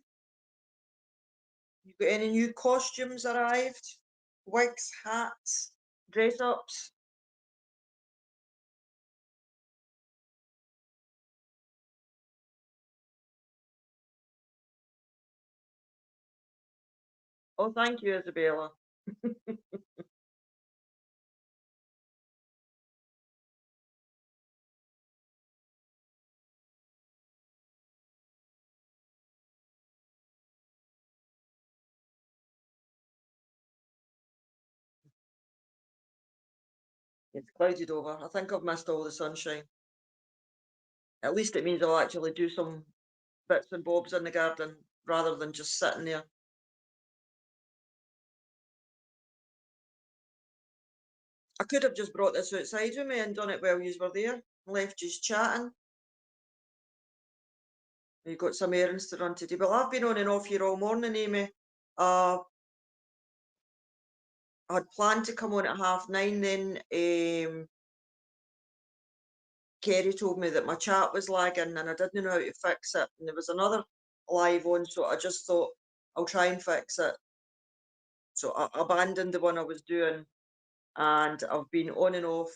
A: You got any new costumes arrived? Wigs, hats, dress ups? Oh, thank you, Isabella. It's clouded over. I think I've missed all the sunshine. At least it means I'll actually do some bits and bobs in the garden rather than just sitting there. I could have just brought this outside with me and done it while you were there. Left you chatting. You got some errands to run today. Well, I've been on and off here all morning, Amy. I had planned to come on at 9:30, then Kerry told me that my chat was lagging and I didn't know how to fix it. And there was another live on, so I just thought I'll try and fix it. So I abandoned the one I was doing and I've been on and off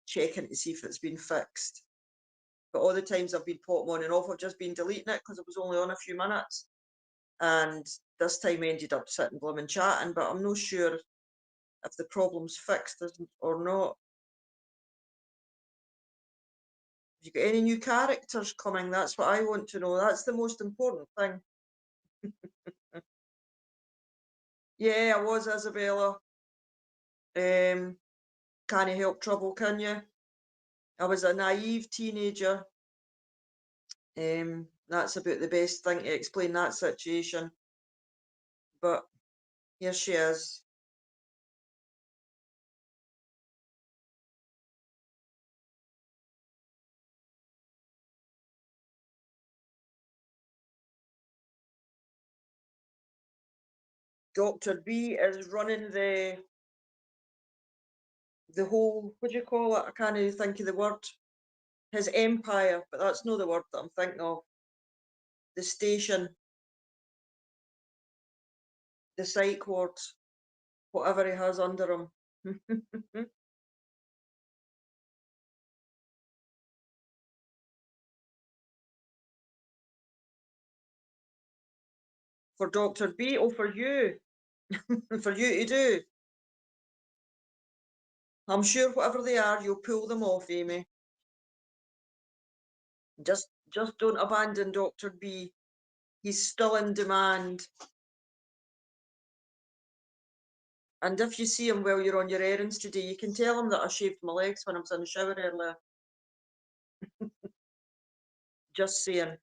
A: checking to see if it's been fixed. But all the times I've been popping on and off, I've just been deleting it because it was only on a few minutes. And this time I ended up sitting blooming chatting, but I'm not sure if the problem's fixed or not. Have you got any new characters coming? That's what I want to know. That's the most important thing. Yeah, I was Isabella. Um, can't help trouble, can you? I was a naive teenager. That's about the best thing to explain that situation. But here she is. Dr. B is running the whole, what do you call it? I can't even think of the word. His empire, but that's not the word that I'm thinking of. The station, the psych ward, whatever he has under him. For Dr. B, or for you, for you to do. I'm sure whatever they are, you'll pull them off, Amy. Just don't abandon Dr. B. He's still in demand. And if you see him while you're on your errands today, you can tell him that I shaved my legs when I was in the shower earlier. Just saying.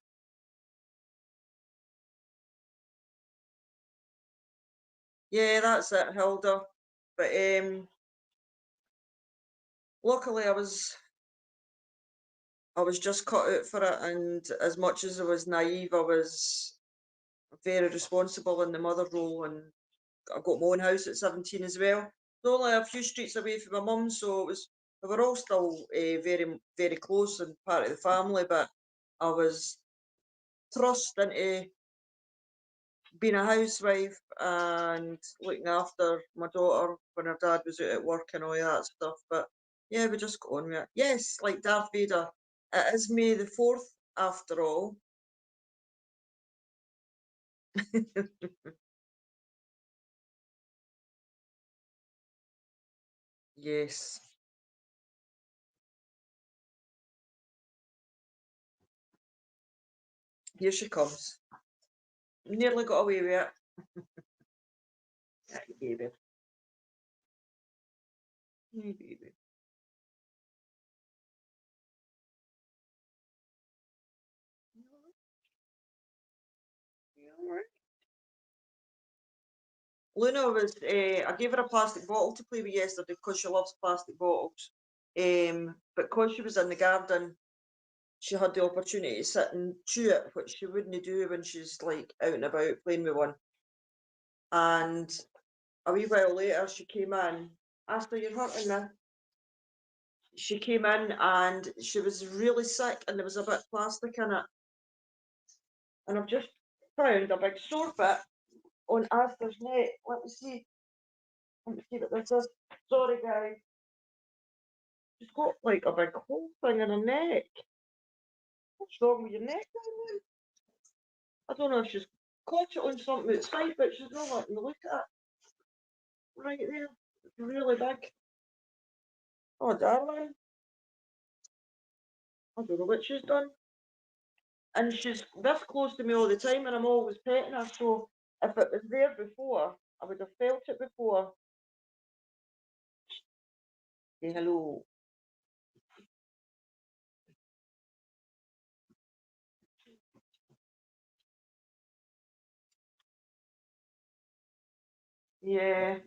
A: Yeah, that's it, Hilda. But luckily I was just cut out for it, and as much as I was naive, I was very responsible in the mother role, and I got my own house at 17 as well. Only a few streets away from my mum, so we were all still very very close and part of the family. But I was thrust into being a housewife and looking after my daughter when her dad was out at work and all that stuff. But Yeah, we just got on with it. Yes, like Darth Vader. It is May the 4th, after all. Yes. Here she comes. Nearly got away with it. Hey, baby. Hey, baby. You all right? Luna was, I gave her a plastic bottle to play with yesterday because she loves plastic bottles. But because she was in the garden, she had the opportunity to sit and chew it, which she wouldn't do when she's like out and about playing with one. And a wee while later, she came in, asked her, "You're hurting me." She came in and she was really sick, and there was a bit of plastic in it. And I've just found a big sore bit on Aster's neck. Let me see. Let me see what this is. Sorry, guys. She's got like a big hole thing in her neck. What's wrong with your neck, darling? I don't know if she's caught it on something outside, but she's not letting me look at it. Right there. It's really big. Oh, darling. I don't know what she's done. And she's this close to me all the time, and I'm always petting her. So if it was there before, I would have felt it before. Say hello. Yeah.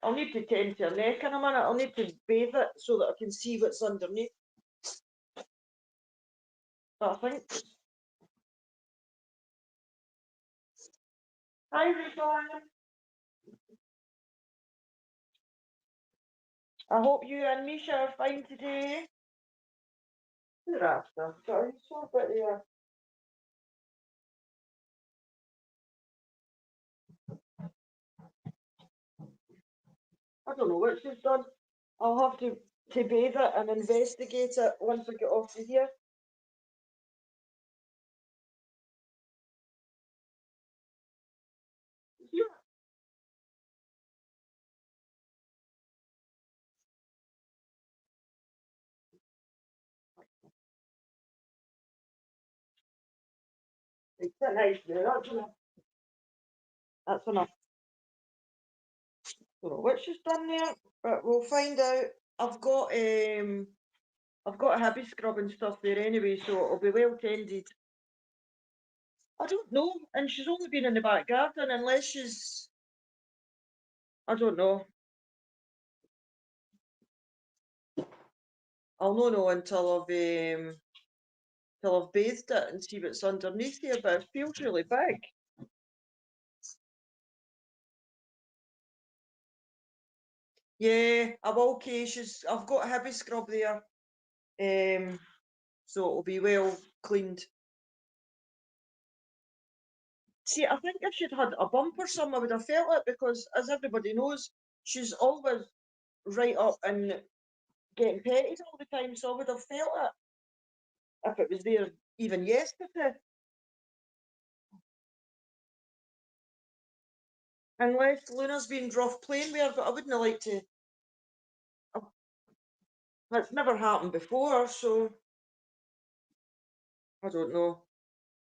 A: I'll need to tend to her neck in a minute. I'll need to bathe it so that I can see what's underneath. But I think. Hi, Rachel. I hope you and Misha are fine today. You're after. Sorry, so bit there. I don't know what she's done. I'll have to bathe it and investigate it once I get off to here. Yeah. It's a nice there. That's enough. That's enough. Don't know what she's done there, but we'll find out. I've got I've got a heavy scrub and stuff there anyway, so it'll be well tended. I don't know, and she's only been in the back garden unless she's. I don't know. I'll not know until I've bathed it and see what's underneath here, but it feels really big. Yeah, I'm okay. I've got a heavy scrub there, so it'll be well cleaned. See, I think if she'd had a bump or something, I would have felt it because, as everybody knows, she's always right up and getting petted all the time, so I would have felt it if it was there even yesterday. Unless Luna's been rough playing with her, but I wouldn't like to. That's never happened before, so I don't know.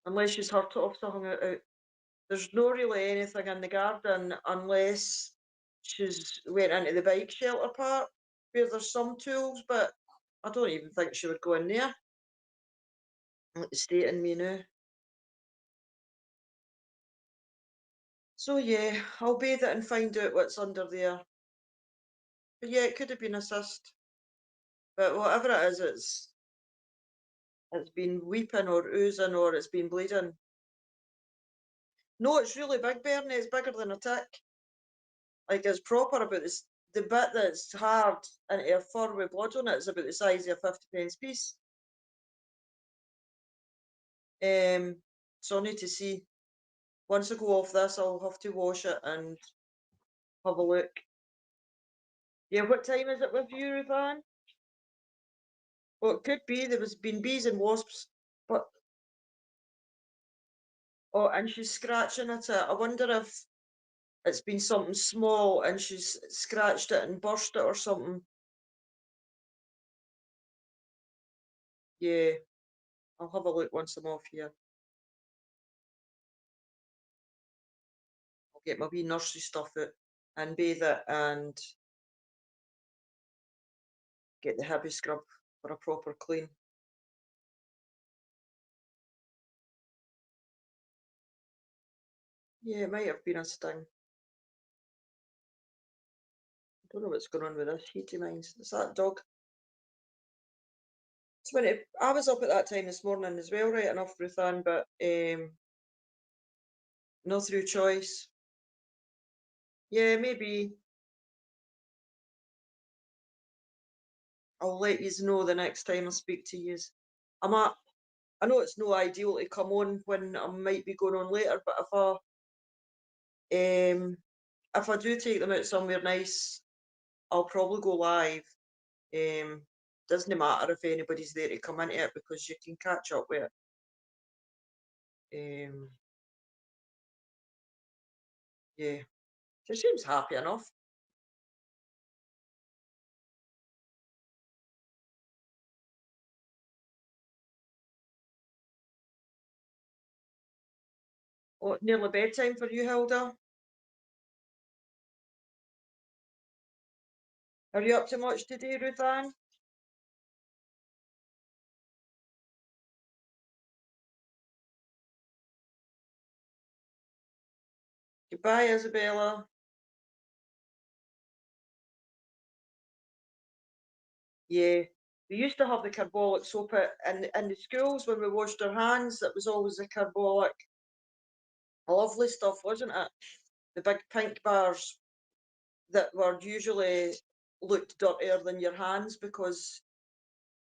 A: Unless she's hurt it off something out. There's no really anything in the garden unless she's went into the bike shelter part where there's some tools, but I don't even think she would go in there. It's stating me now. So yeah, I'll bathe it and find out what's under there. But yeah, it could have been a cyst. But whatever it is, it's been weeping or oozing or it's been bleeding. No, it's really big, Bernie. It's bigger than a tick. Like it's proper about this. The bit that's hard into her fur with blood on it is about the size of a 50p piece. So I need to see. Once I go off this, I'll have to wash it and have a look. Yeah, what time is it with you, Ruthann? Well, it could be there was been bees and wasps, but oh, and she's scratching at it. I wonder if it's been something small and she's scratched it and burst it or something. Yeah, I'll have a look once I'm off here. I'll get my wee nursery stuff out and bathe it and get the heavy scrub for a proper clean. Yeah, it might have been a sting. I don't know what's going on with this heaty minds. Is that dog? I was up at that time this morning as well, right enough, Ruthann, but no through choice. Yeah, maybe I'll let yous know the next time I speak to yous. I'm at, I know it's no ideal to come on when I might be going on later, but if I do take them out somewhere nice, I'll probably go live. Doesn't matter if anybody's there to come into it because you can catch up with it. Yeah, she seems happy enough. Oh, nearly bedtime for you, Hilda. Are you up to much today, Ruthann? Goodbye, Isabella. Yeah, we used to have the carbolic soap in the schools when we washed our hands. It was always the carbolic. Lovely stuff, wasn't it? The big pink bars that were usually looked dirtier than your hands because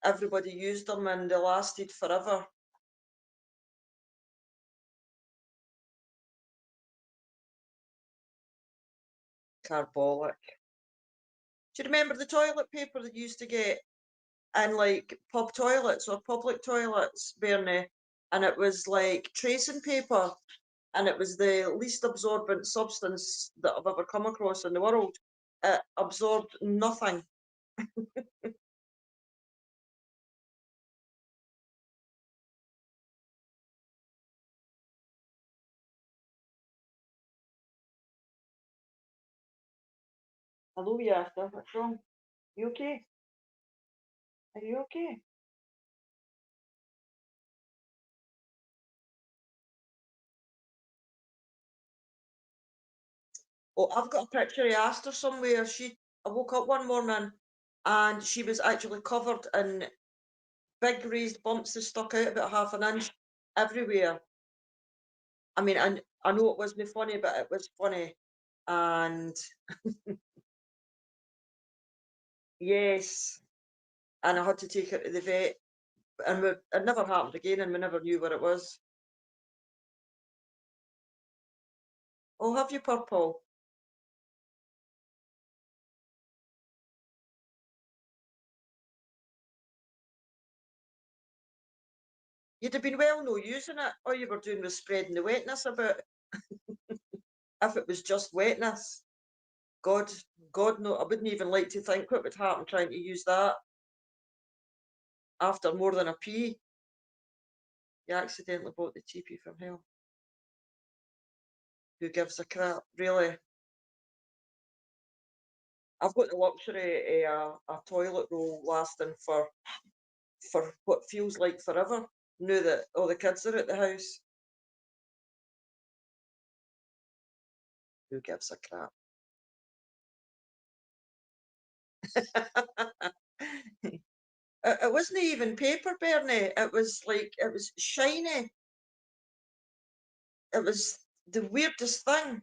A: everybody used them and they lasted forever. Carbolic. Do you remember the toilet paper that you used to get in like pub toilets or public toilets, Bernie? And it was like tracing paper and it was the least absorbent substance that I've ever come across in the world. It absorbed nothing. Hello, Yasta. What's wrong? You okay? Are you okay? Oh, I've got a picture of Asta somewhere. I woke up one morning and she was actually covered in big raised bumps that stuck out about half an inch everywhere. I mean, I know it wasn't funny, but it was funny. And yes, and I had to take her to the vet, and it never happened again, and we never knew where it was. Oh, have you, Purple? You'd have been well no using it. All you were doing was spreading the wetness about. If it was just wetness, God, God, no, I wouldn't even like to think what would happen trying to use that after more than a pee. You accidentally bought the TP from hell. Who gives a crap, really? I've got the luxury of a toilet roll lasting for what feels like forever. Now that all the kids are at the house, who gives a crap? It wasn't even paper, Bernie. It was like it was shiny. It was the weirdest thing.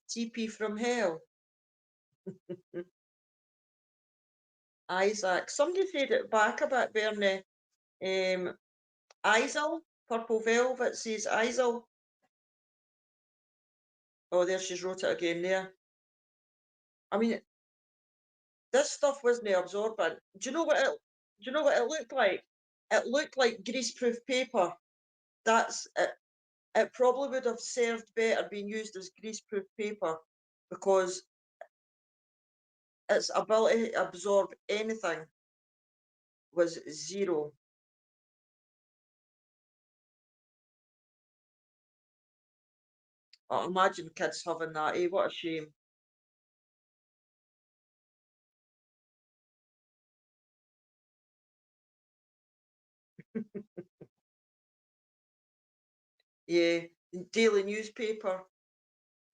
A: TP from hell. Isaac. Somebody said it back a bit, Bernie. Isel, Purple Velvet says Isel. Oh, there she's wrote it again there. I mean, this stuff wasn't absorbent. Do you know what it looked like? It looked like greaseproof paper. That's it. It probably would have served better being used as greaseproof paper because its ability to absorb anything was zero. Oh, imagine kids having that, eh? What a shame. Yeah, daily newspaper,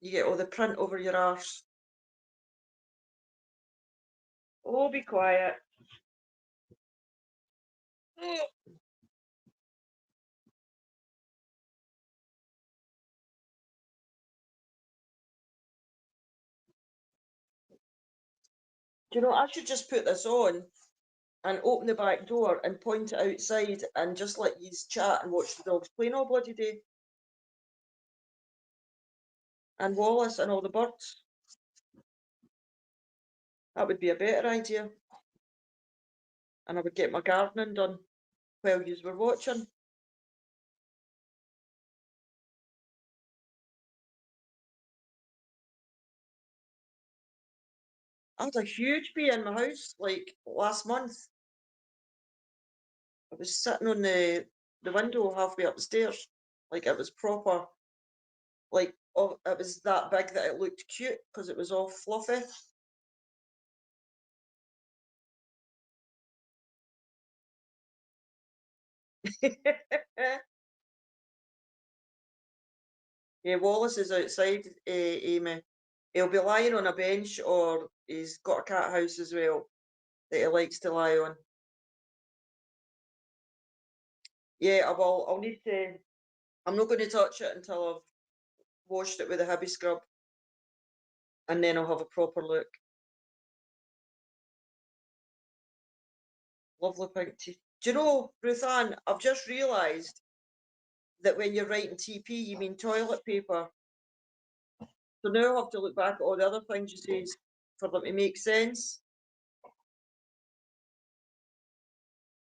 A: you get all the print over your arse. Oh, be quiet. Oh, do you know, I should just put this on and open the back door and point it outside and just let you chat and watch the dogs playing all bloody day. And Wallace and all the birds. That would be a better idea. And I would get my gardening done while you were watching. I had a huge bee in my house like last month. I was sitting on the window halfway upstairs. Like it was proper, like oh, it was that big that it looked cute because it was all fluffy. Yeah, Wallace is outside, Amy. He'll be lying on a bench or he's got a cat house as well that he likes to lie on. Yeah, I will. I'll need to. I'm not going to touch it until I've washed it with a heavy scrub, and then I'll have a proper look. Lovely pink teeth. Do you know, Ruth Ann, I've just realised that when you're writing TP, you mean toilet paper. So now I have to look back at all the other things you say for them to make sense.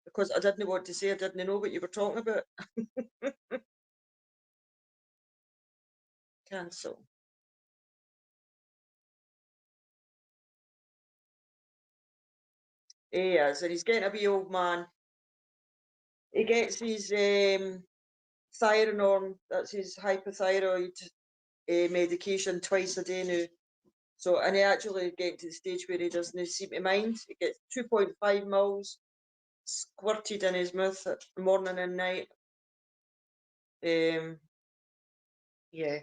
A: Because I didn't want to say I didn't know what you were talking about. Cancel. He is, and he's getting a wee old man. He gets his Thyronorm, that's his hypothyroid medication twice a day now. So, and he actually getting to the stage where he doesn't seem to mind. He gets 2.5 mils squirted in his mouth at morning and night. Um, yeah.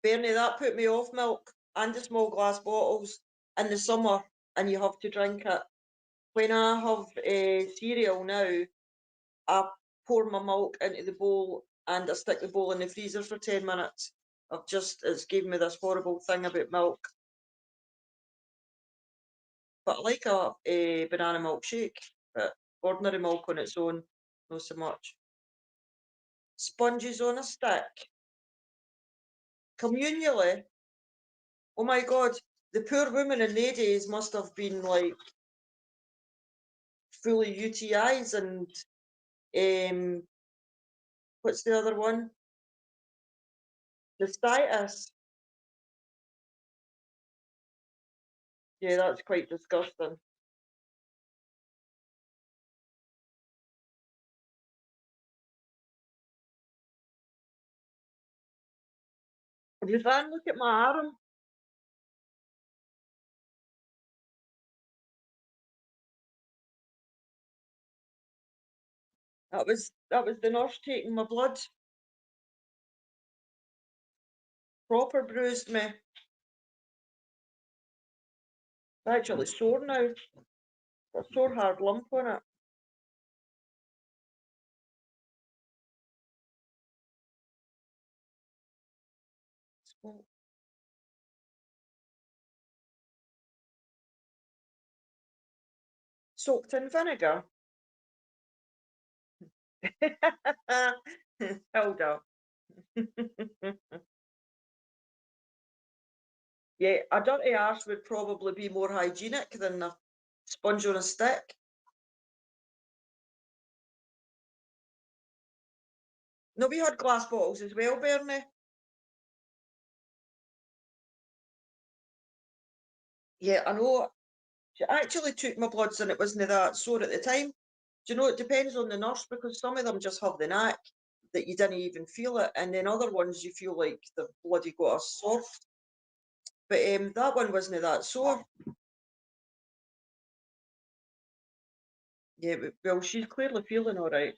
A: Bernie, that put me off milk and the small glass bottles in the summer, and you have to drink it. When I have cereal now, I pour my milk into the bowl and I stick the bowl in the freezer for 10 minutes. It's given me this horrible thing about milk. But I like a banana milkshake, but ordinary milk on its own, not so much. Sponges on a stick. Communally, oh my God, the poor woman in their days must have been like full of UTIs and um, what's the other one? Cystitis. Yeah, that's quite disgusting. Have you then look at my arm? That was the nurse taking my blood. Proper bruised me. It's actually sore now. a sore hard lump on it. Well, soaked in vinegar. Hold on. Yeah, a dirty arse would probably be more hygienic than a sponge on a stick. No, we had glass bottles as well, Bernie. Yeah, I know. She actually took my bloods and it wasn't that sore at the time. Do you know, it depends on the nurse because some of them just have the knack that you didn't even feel it, and then other ones you feel like they've bloody got a sore. But that one wasn't that sore. Yeah, but, well, she's clearly feeling all right.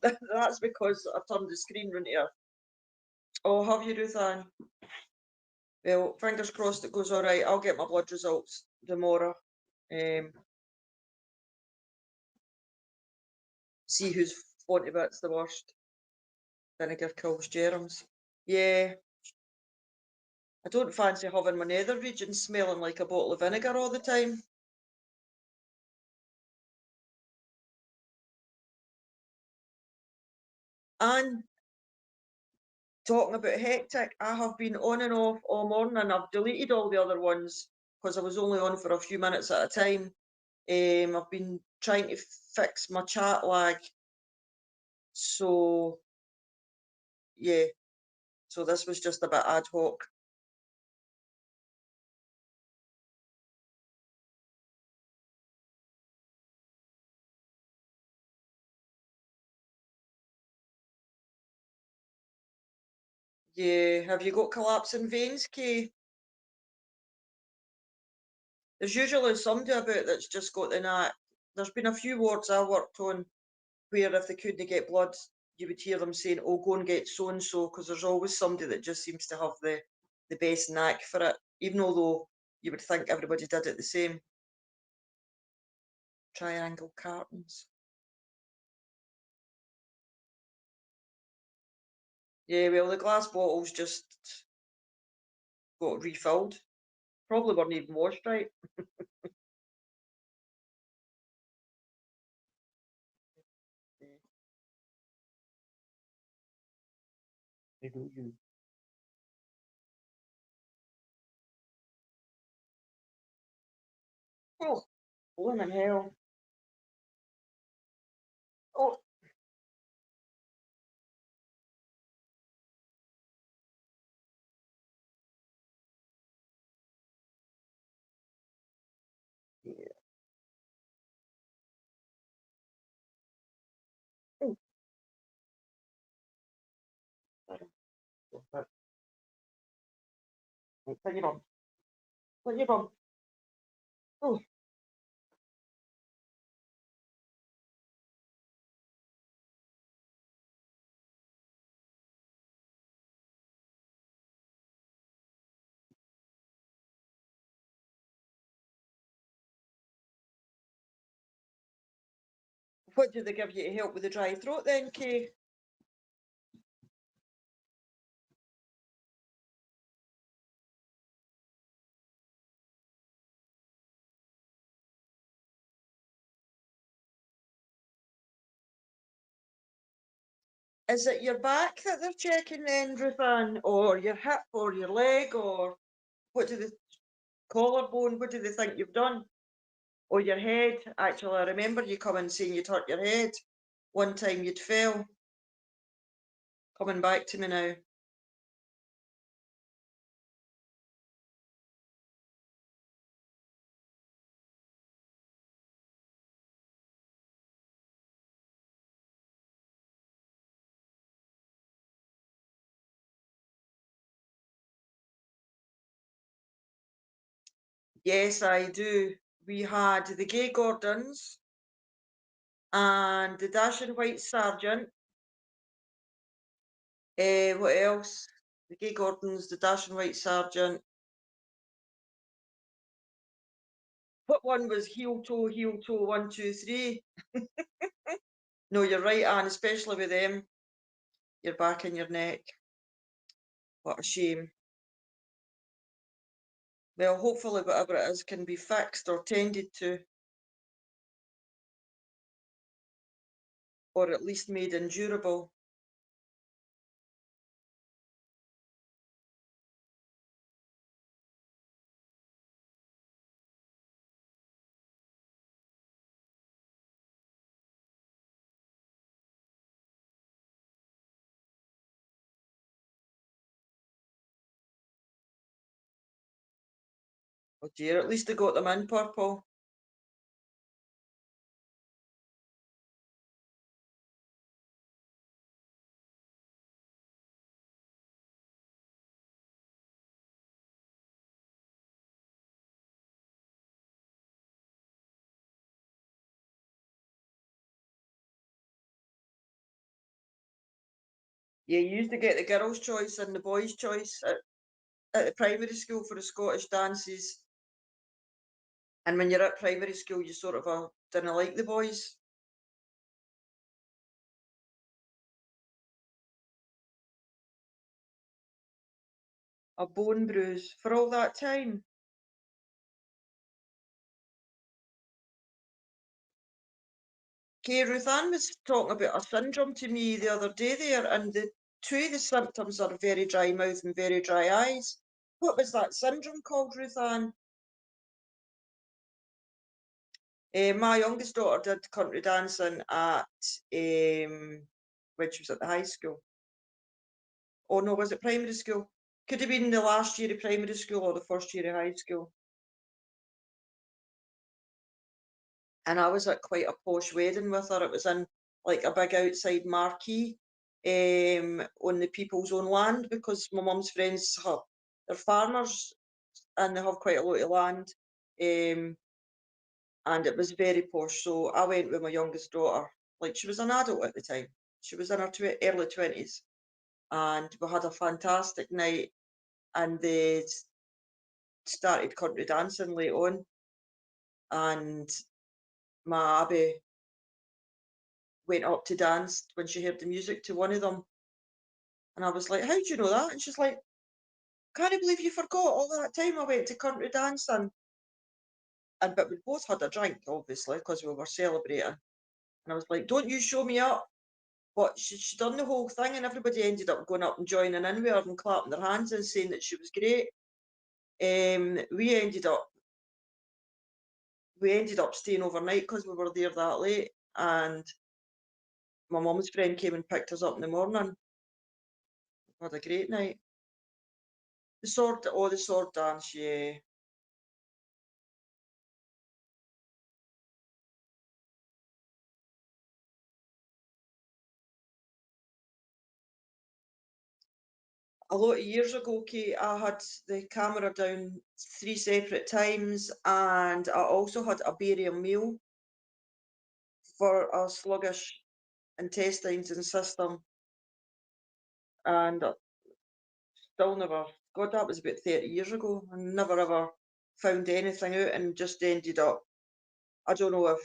A: That's because I turned the screen round here. Oh, have you, Ruth Ann? Well, fingers crossed it goes all right. I'll get my blood results tomorrow. Um, see whose flaunty bit's the worst. Vinegar kills germs. Yeah, I don't fancy having my nether region smelling like a bottle of vinegar all the time. And talking about hectic, I have been on and off all morning and I've deleted all the other ones because I was only on for a few minutes at a time. I've been trying to fix my chat lag. So, yeah, so this was just a bit ad hoc. Yeah, have you got collapsing veins, Kay? There's usually somebody about that's just got the knack. There's been a few wards I worked on where if they couldn't get blood, you would hear them saying, "Oh, go and get so and so," because there's always somebody that just seems to have the best knack for it, even although you would think everybody did it the same. Triangle cartons. Yeah, well, the glass bottles just got refilled. Probably weren't even washed right. Yeah, I know you. Oh, blooming hell. Oh, yeah. Oh, sorry. Right, put your bum. Put your bum. Oh, what do they give you to help with the dry throat then, Kay? Is it your back that they're checking then, Ruthann, or your hip, or your leg, or what do they, collarbone, what do they think you've done? Or your head? Actually, I remember you coming saying you'd hurt your head one time you'd fell. Coming back to me now. Yes, I do. We had the Gay Gordons and the Dashing White Sergeant What else? The Gay Gordons, the Dashing White Sergeant. What one was heel toe, 1, 2, 3? No, you're right, Anne, especially with them, your back and your neck. What a shame. Well, hopefully whatever it is can be fixed or tended to, or at least made endurable. Oh dear, at least they got them in purple. Yeah, you used to get the girls' choice and the boys' choice at the primary school for the Scottish dances. And when you're at primary school, you sort of didn't like the boys. A bone bruise for all that time. Okay, Ruth Ann was talking about a syndrome to me the other day there, and the two of the symptoms are very dry mouth and very dry eyes. What was that syndrome called, Ruth Ann? My youngest daughter did country dancing at when she was at the high school. Oh no, was it primary school? Could have been the last year of primary school or the first year of high school. And I was at quite a posh wedding with her. It was in like a big outside marquee on the people's own land because my mum's friends have they're farmers and they have quite a lot of land. And it was very posh. So I went with my youngest daughter, like she was an adult at the time. She was in her early 20s. And we had a fantastic night and they started country dancing late on. And my Abby went up to dance when she heard the music to one of them. And I was like, how do you know that? And she's like, can't believe you forgot all that time I went to country dancing. And but we both had a drink, obviously, because we were celebrating. And I was like, don't you show me up. But she done the whole thing and everybody ended up going up and joining in with her and clapping their hands and saying that she was great. We ended up staying overnight because we were there that late. And my mum's friend came and picked us up in the morning. We had a great night. The sword dance, yeah. A lot of years ago, Kate, I had the camera down 3 separate times, and I also had a barium meal for a sluggish intestines and system, and I still never. God, that was about 30 years ago, and never ever found anything out, and just ended up. I don't know if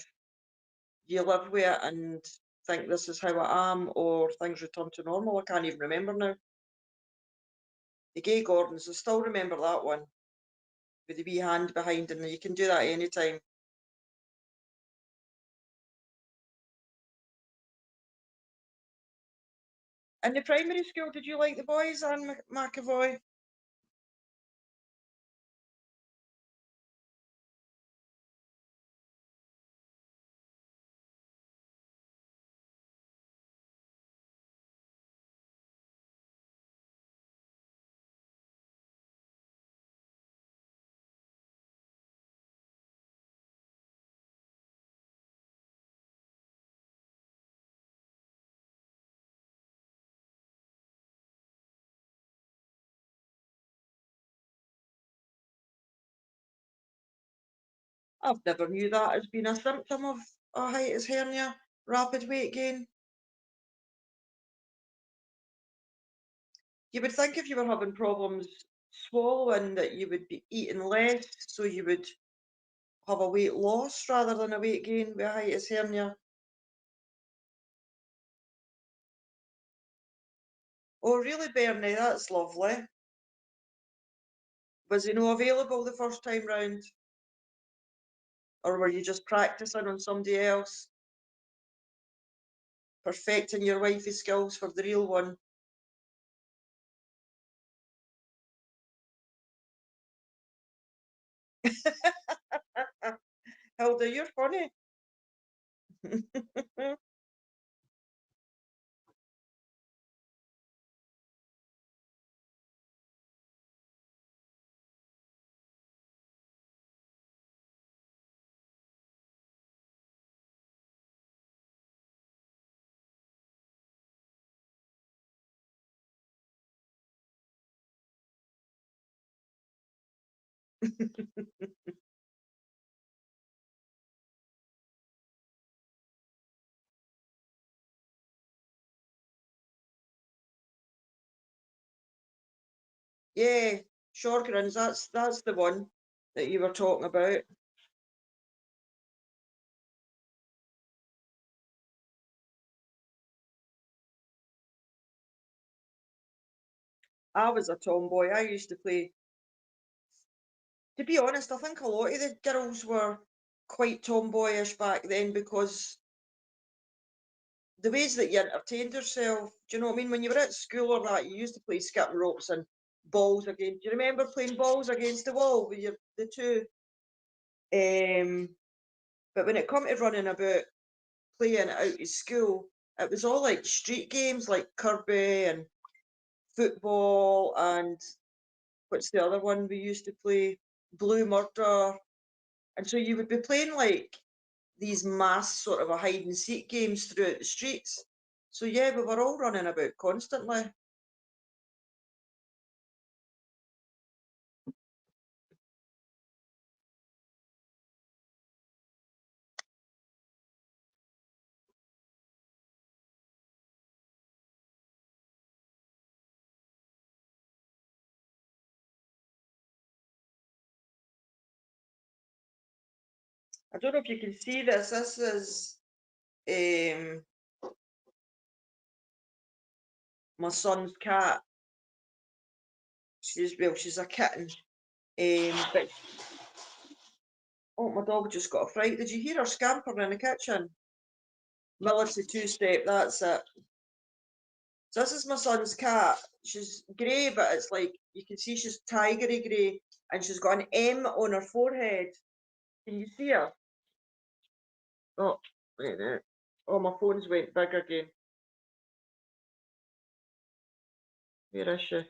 A: you live with it and think this is how I am, or things return to normal. I can't even remember now. The Gay Gordons, I still remember that one with the wee hand behind, and you can do that anytime. In the primary school, did you like the boys, Anne McAvoy? I've never knew that as being a symptom of a hiatus hernia, rapid weight gain. You would think if you were having problems swallowing that you would be eating less, so you would have a weight loss rather than a weight gain with a hiatus hernia. Oh, really, Bernie? That's lovely. Was he no available the first time round? Or were you just practicing on somebody else? Perfecting your wifey skills for the real one? Hilda, you're funny. Yeah, Shorgrins, that's the one that you were talking about. I was a tomboy. I used to play. To be honest, I think a lot of the girls were quite tomboyish back then because the ways that you entertained yourself, do you know what I mean? When you were at school or that, you used to play skipping ropes and balls again. Do you remember playing balls against the wall with the two? Um, but when it come to running about playing out of school, it was all like street games like Kirby and football and what's the other one we used to play? Blue Murder. And so you would be playing like these mass sort of a hide and seek games throughout the streets. So yeah, we were all running about constantly. I don't know if you can see this. This is um, my son's cat. She's a kitten. But oh, my dog just got a fright. Did you hear her scampering in the kitchen? Military two-step. That's it. So this is my son's cat. She's grey, but it's like you can see she's tigery grey, and she's got an M on her forehead. Can you see her? Oh, wait a minute. Oh, my phone's went big again. Where is she?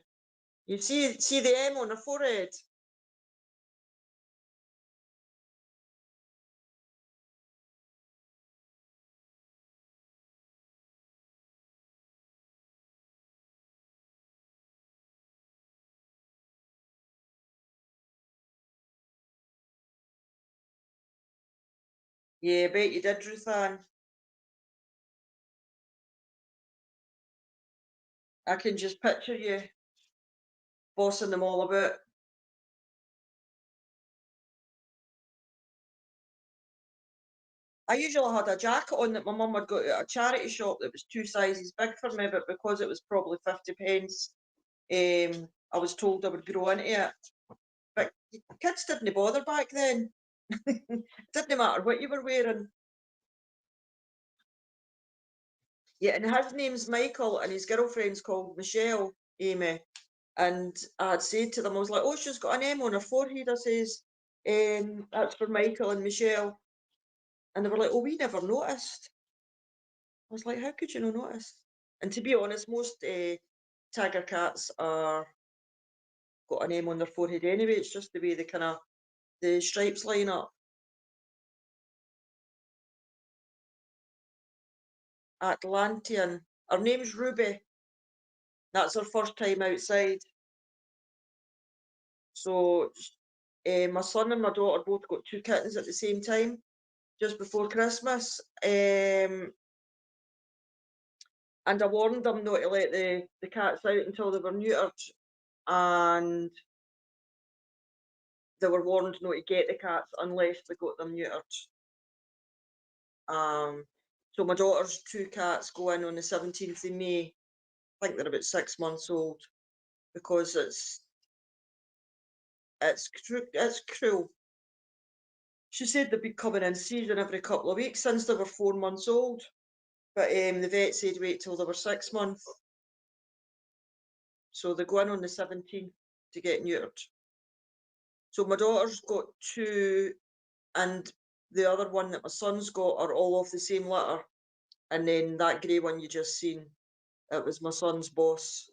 A: You see the M on her forehead? Yeah, I bet you did, Ruth Ann. I can just picture you bossing them all about. I usually had a jacket on that my mum had got at a charity shop that was two sizes big for me, but because it was probably 50 pence, I was told I would grow into it. But kids didn't bother back then. Didn't matter what you were wearing. Yeah, and his name's Michael, and his girlfriend's called Michelle, Amy. And I had said to them, I was like, oh, she's got an M on her forehead. I says, that's for Michael and Michelle. And they were like, oh, we never noticed. I was like, how could you not notice? And to be honest, most tiger cats are got an M on their forehead anyway. It's just the way the kind of the stripes line up. Atlantean. Her name's Ruby. That's her first time outside. So my son and my daughter both got two kittens at the same time, just before Christmas. and I warned them not to let the cats out until they were neutered, and they were warned not to get the cats unless they got them neutered. Um, so my daughter's two cats go in on the 17th of May. I think they're about 6 months old because it's cruel. She said they'd be coming in season every couple of weeks since they were 4 months old, but the vet said wait till they were 6 months. So they go in on the 17th to get neutered. So my daughter's got two, and the other one that my son's got are all off the same litter. And then that grey one you just seen, it was my son's boss.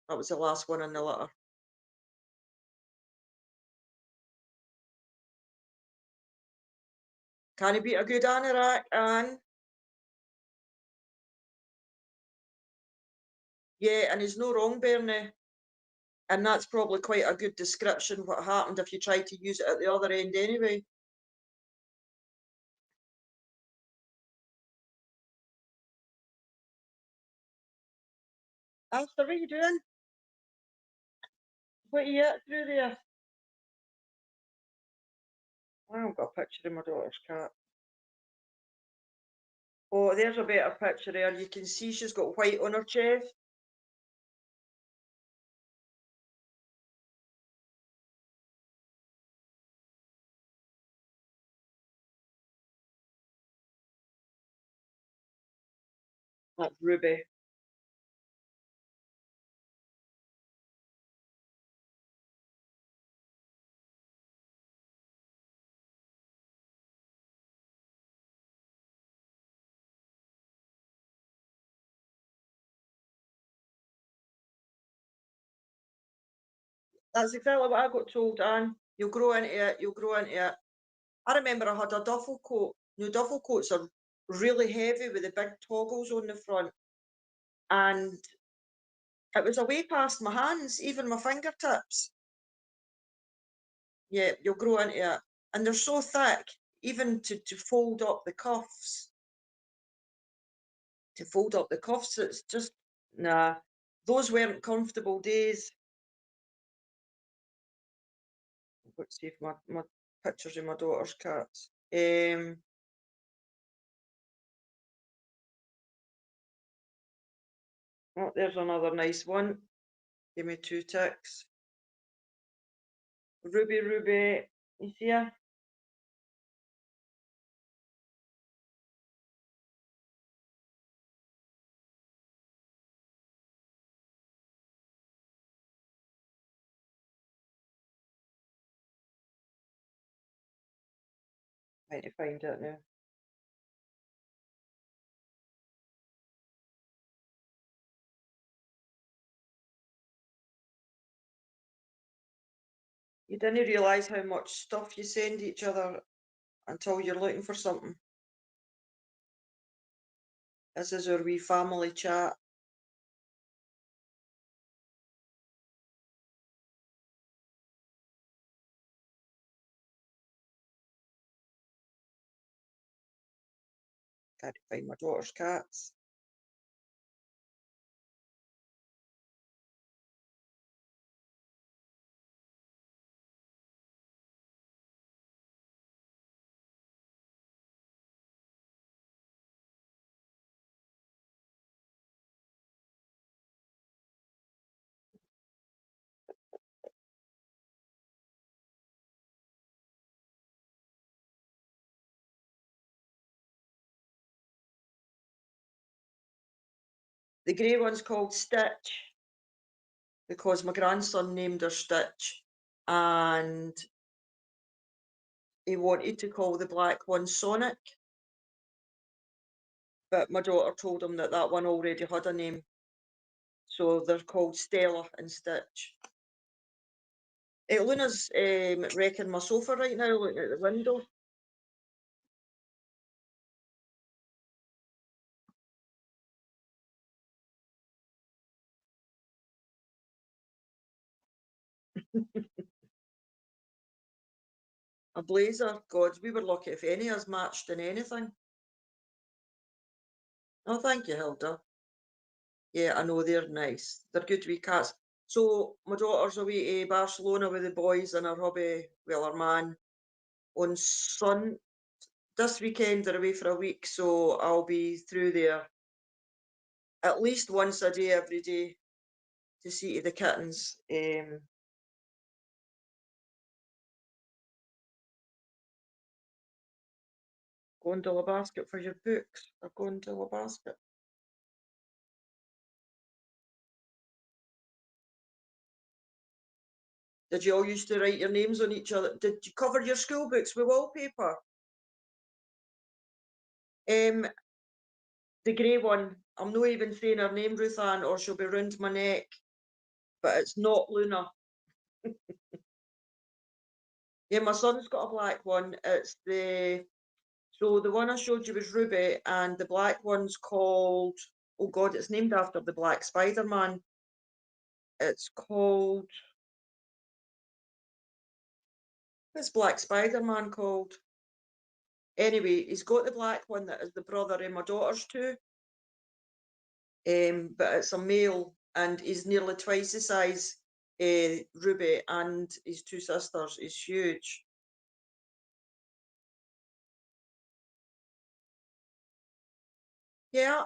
A: That was the last one in the litter. Can he beat a good anorak, Anne? Yeah, and he's no wrong, Bernie. And that's probably quite a good description what happened if you tried to use it at the other end anyway. Alistair, what are you doing? What are you at through there? I haven't got a picture of my daughter's cat. Oh, there's a better picture there. You can see she's got white on her chest. That's Ruby. That's exactly what I got told, Anne. You'll grow into it, you'll grow into it. I remember I had a duffel coat. Duffel coats are really heavy with the big toggles on the front. And it was away past my hands, even my fingertips. Yeah, you'll grow into it. And they're so thick, even to fold up the cuffs. To fold up the cuffs, it's just, nah. Those weren't comfortable days. Let's see if my pictures of my daughter's cats. Oh, there's another nice one. Give me two ticks. Ruby, Ruby, you see her? Trying to find it now. You didn't realise how much stuff you send each other until you're looking for something. This is our wee family chat. Can't find my daughter's cats. The grey one's called Stitch because my grandson named her Stitch, and he wanted to call the black one Sonic, but my daughter told him that that one already had a name, so they're called Stella and Stitch. Luna's wrecking my sofa right now, looking out the window. A blazer, God, we were lucky if any of us matched in anything. Oh, thank you, Hilda. Yeah, I know they're nice. They're good wee cats. So my daughter's away to Barcelona with the boys and her hubby, well, her man, on this weekend. They're away for a week, so I'll be through there at least once a day, every day, to see to the kittens. Gondola basket for your books. A gondola basket. Did you all used to write your names on each other? Did you cover your school books with wallpaper? Um, the grey one. I'm not even saying her name, Ruth Ann, or she'll be round my neck. But it's not Luna. Yeah, my son's got a black one. It's the one I showed you was Ruby, and the black one's called, oh God, it's named after the Black Spider-Man. It's called, what's Black Spider-Man called? Anyway, he's got the black one that is the brother in my daughter's too. But it's a male and he's nearly twice the size, Ruby, and his two sisters. He's huge. Yeah,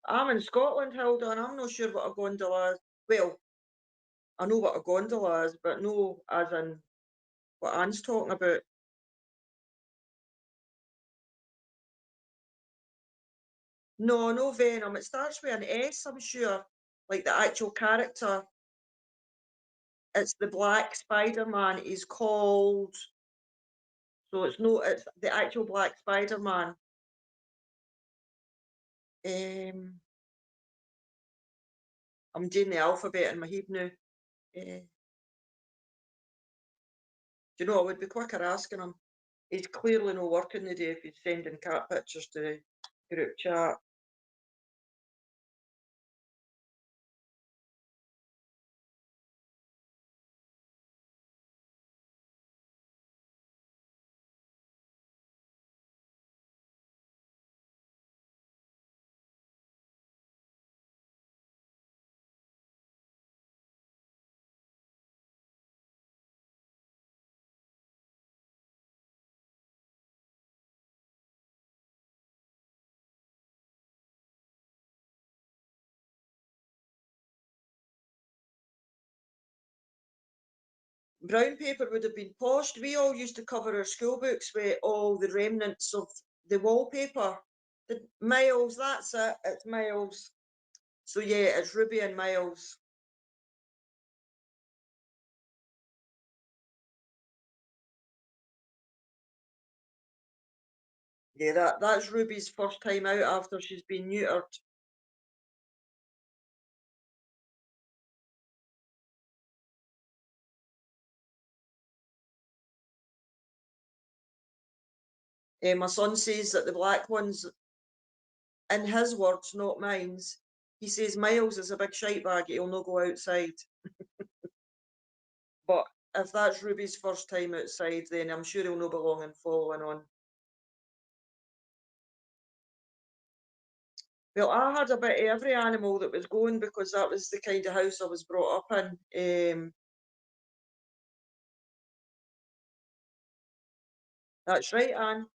A: I'm in Scotland, Hilda, and I'm not sure what a gondola is. Well, I know what a gondola is, but no as in what Anne's talking about. No, no Venom. It starts with an S, I'm sure. Like the actual character. It's the Black Spider-Man. He's called, so it's no, it's the actual Black Spider-Man. Um, I'm doing the alphabet in my head now. Do you know, I would be quicker asking him. He's clearly not working the day if he's sending cat pictures to the group chat. Brown paper would have been poshed. We all used to cover our school books with all the remnants of the wallpaper. The Miles, that's it. It's Miles. So yeah, it's Ruby and Miles. Yeah, that's Ruby's first time out after she's been neutered. My son says that the black ones, in his words, not mine's, he says Miles is a big shite bag, he'll not go outside. But if that's Ruby's first time outside, then I'm sure he'll not be long in following on. Well, I had a bit of every animal that was going because that was the kind of house I was brought up in. That's right, Anne.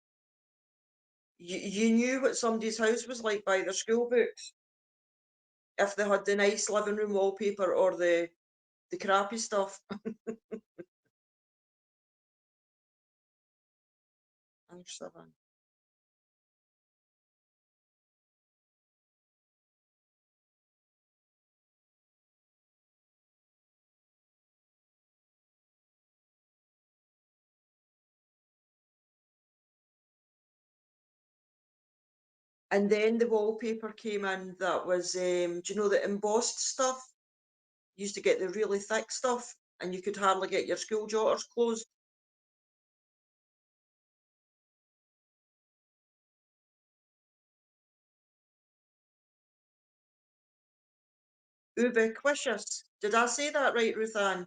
A: You knew what somebody's house was like by their school books. If they had the nice living room wallpaper or the crappy stuff. Thanks, Savannah. And then the wallpaper came in that was, do you know the embossed stuff? You used to get the really thick stuff and you could hardly get your school jotters closed. Ubiquitous. Did I say that right, Ruth Ann?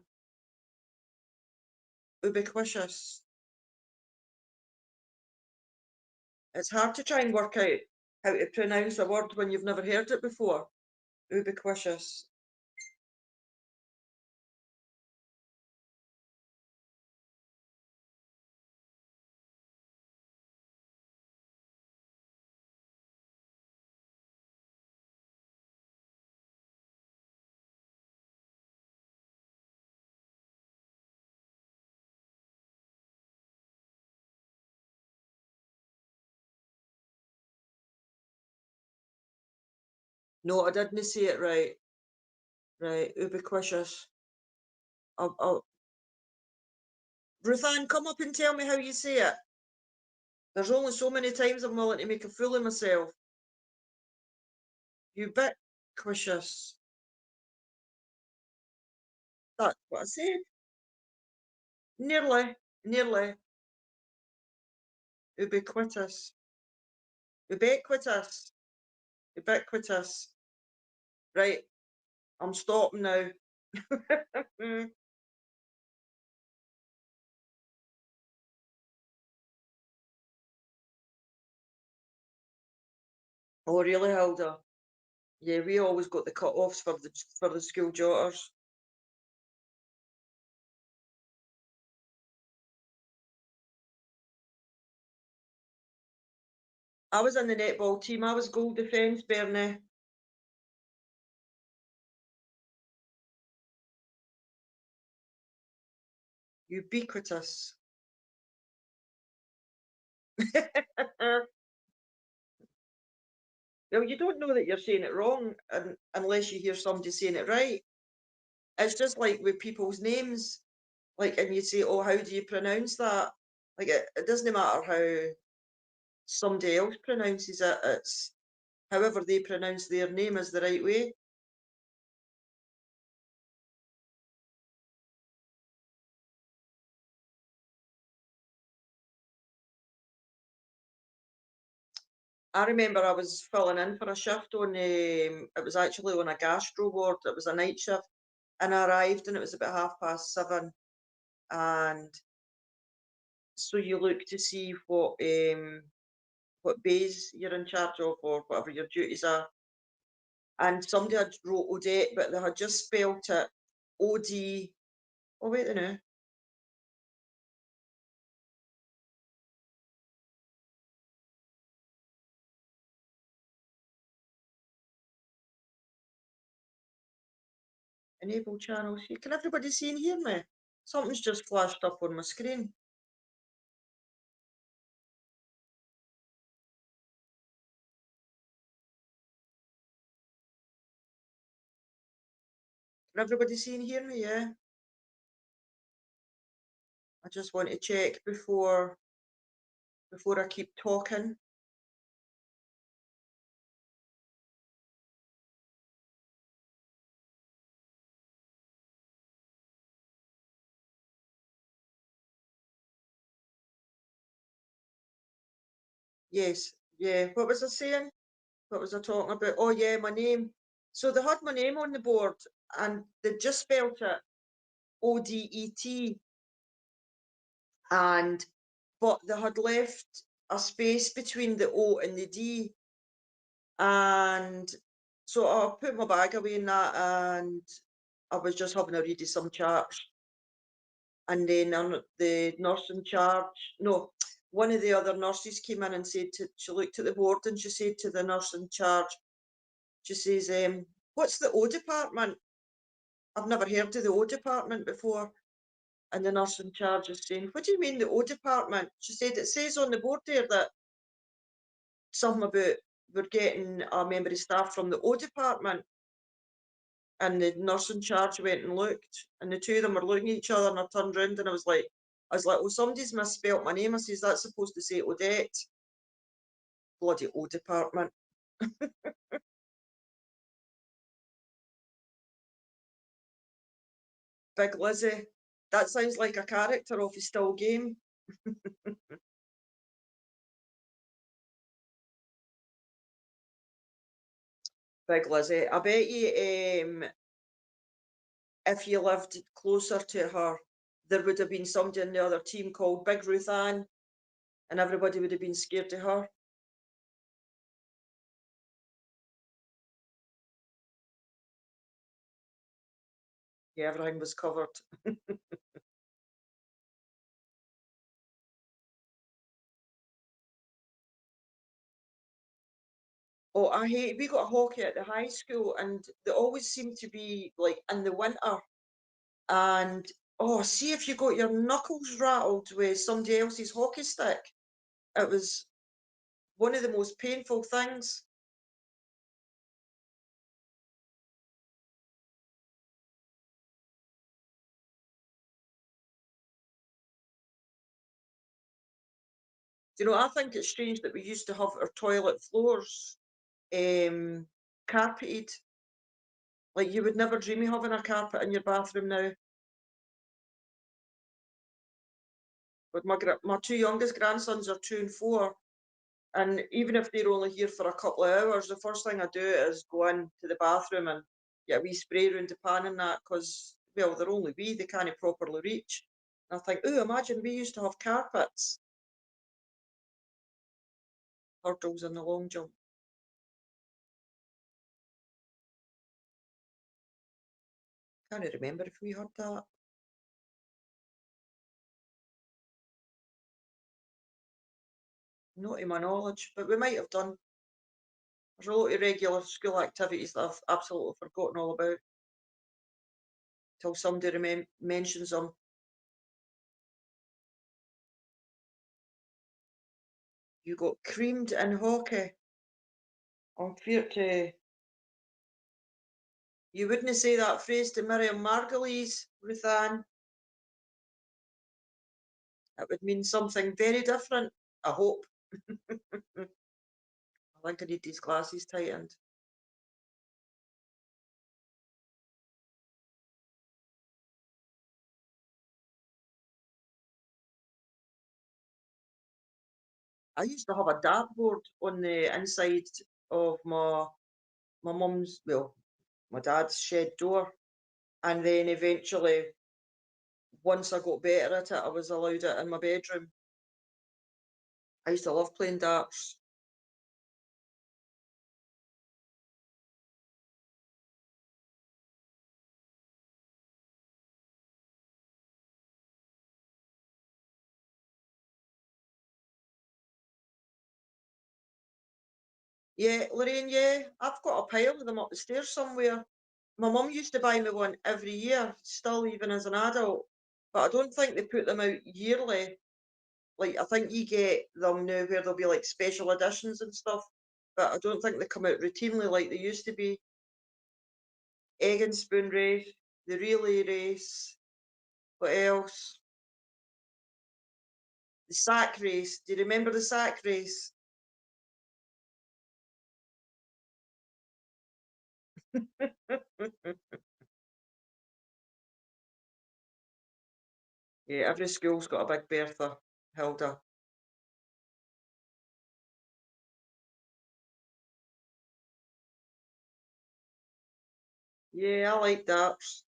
A: Ubiquitous. It's hard to try and work out how to pronounce a word when you've never heard it before. Ubiquitous. No, I didn't say it right. Right, ubiquitous. I'll Ruthann, come up and tell me how you say it. There's only so many times I'm willing to make a fool of myself. Ubiquitous. That's what I said. Nearly, nearly. Ubiquitous. Ubiquitous. Ubiquitous. Right, I'm stopping now. Oh, really, Hilda? Yeah, we always got the cut-offs for the school jotters. I was in the netball team. I was goal defence, Bernie. Ubiquitous. Well, you don't know that you're saying it wrong unless you hear somebody saying it right. It's just like with people's names, like, and you say, "Oh, how do you pronounce that?" Like, it doesn't matter how somebody else pronounces it. It's however they pronounce their name is the right way. I remember I was filling in for a shift on, it was actually on a gastro ward. It was a night shift, and I arrived, and it was about 7:30, and so you look to see what bays you're in charge of or whatever your duties are. And somebody had wrote Odette, but they had just spelt it OD. Oh, wait a minute. Enable channels. Can everybody see and hear me? Something's just flashed up on my screen. Can everybody see and hear me? Yeah. I just want to check before I keep talking. Yes. Yeah. What was I saying? What was I talking about? Oh yeah, my name. So they had my name on the board and they just spelt it ODET, and but they had left a space between the O and the D. And so I put my bag away in that, and I was just having a read of some charts. And then the nurse in charge, no, one of the other nurses came in and she looked at the board and she said to the nurse in charge, she says, "What's the O department? I've never heard of the O department before." And the nurse in charge is saying, "What do you mean the O department?" She said, "It says on the board there that something about we're getting a member of staff from the O department." And the nurse in charge went and looked, and the two of them were looking at each other, and I turned round and I was like, "Oh, somebody's misspelt my name." I says, "That's supposed to say Odette." Bloody O department. Big Lizzie. That sounds like a character off a still game. Big Lizzie. I bet you if you lived closer to her, there would have been somebody in the other team called Big Ruthann, and everybody would have been scared of her. Yeah, everything was covered. Oh, I hate we got hockey at the high school, and they always seemed to be, like, in the winter, and, oh, see if you got your knuckles rattled with somebody else's hockey stick. It was one of the most painful things. I think it's strange that we used to have our toilet floors, um, carpeted. Like, you would never dream of having a carpet in your bathroom now. But my 2 youngest grandsons are 2 and 4, and even if they're only here for a couple of hours, the first thing I do is go into the bathroom and get a wee spray round the pan and that, because well, they're only wee, they can't properly reach. And I think, "Ooh, imagine we used to have carpets." Hurdles in the long jump. Can't remember if we had that. Not to my knowledge, but we might have done. There's a lot of regular school activities that I've absolutely forgotten all about till somebody mentions them. You got creamed in hockey. I'm feared to. You wouldn't say that phrase to Miriam Margolyes, Ruth Ann. It would mean something very different. I hope. I think I need these glasses tightened. I used to have a dartboard on the inside of my mum's, well, my dad's shed door, and then eventually, once I got better at it, I was allowed it in my bedroom. I used to love playing darts. Yeah, Lorraine, yeah, I've got a pile of them up the stairs somewhere. My mum used to buy me one every year, still even as an adult, but I don't think they put them out yearly. Like, I think you get them now where there'll be like special editions and stuff, but I don't think they come out routinely like they used to be. Egg and spoon race, the relay race, what else? The sack race. Do you remember the sack race? Yeah, every school's got a big Bertha, Hilda. Yeah, I like darts.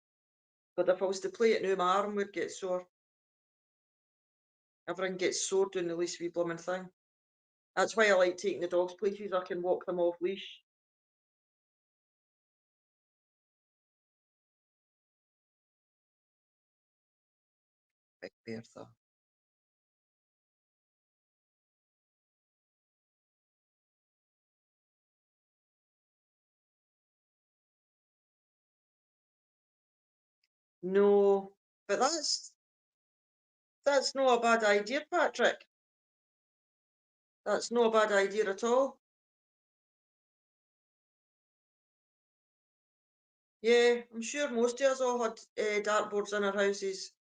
A: But if I was to play it now, my arm would get sore. Everything gets sore doing the least wee blooming thing. That's why I like taking the dogs places. I can walk them off leash. Big Bertha. No, but that's not a bad idea, Patrick. That's not a bad idea at all. Yeah, I'm sure most of us all had dartboards in our houses.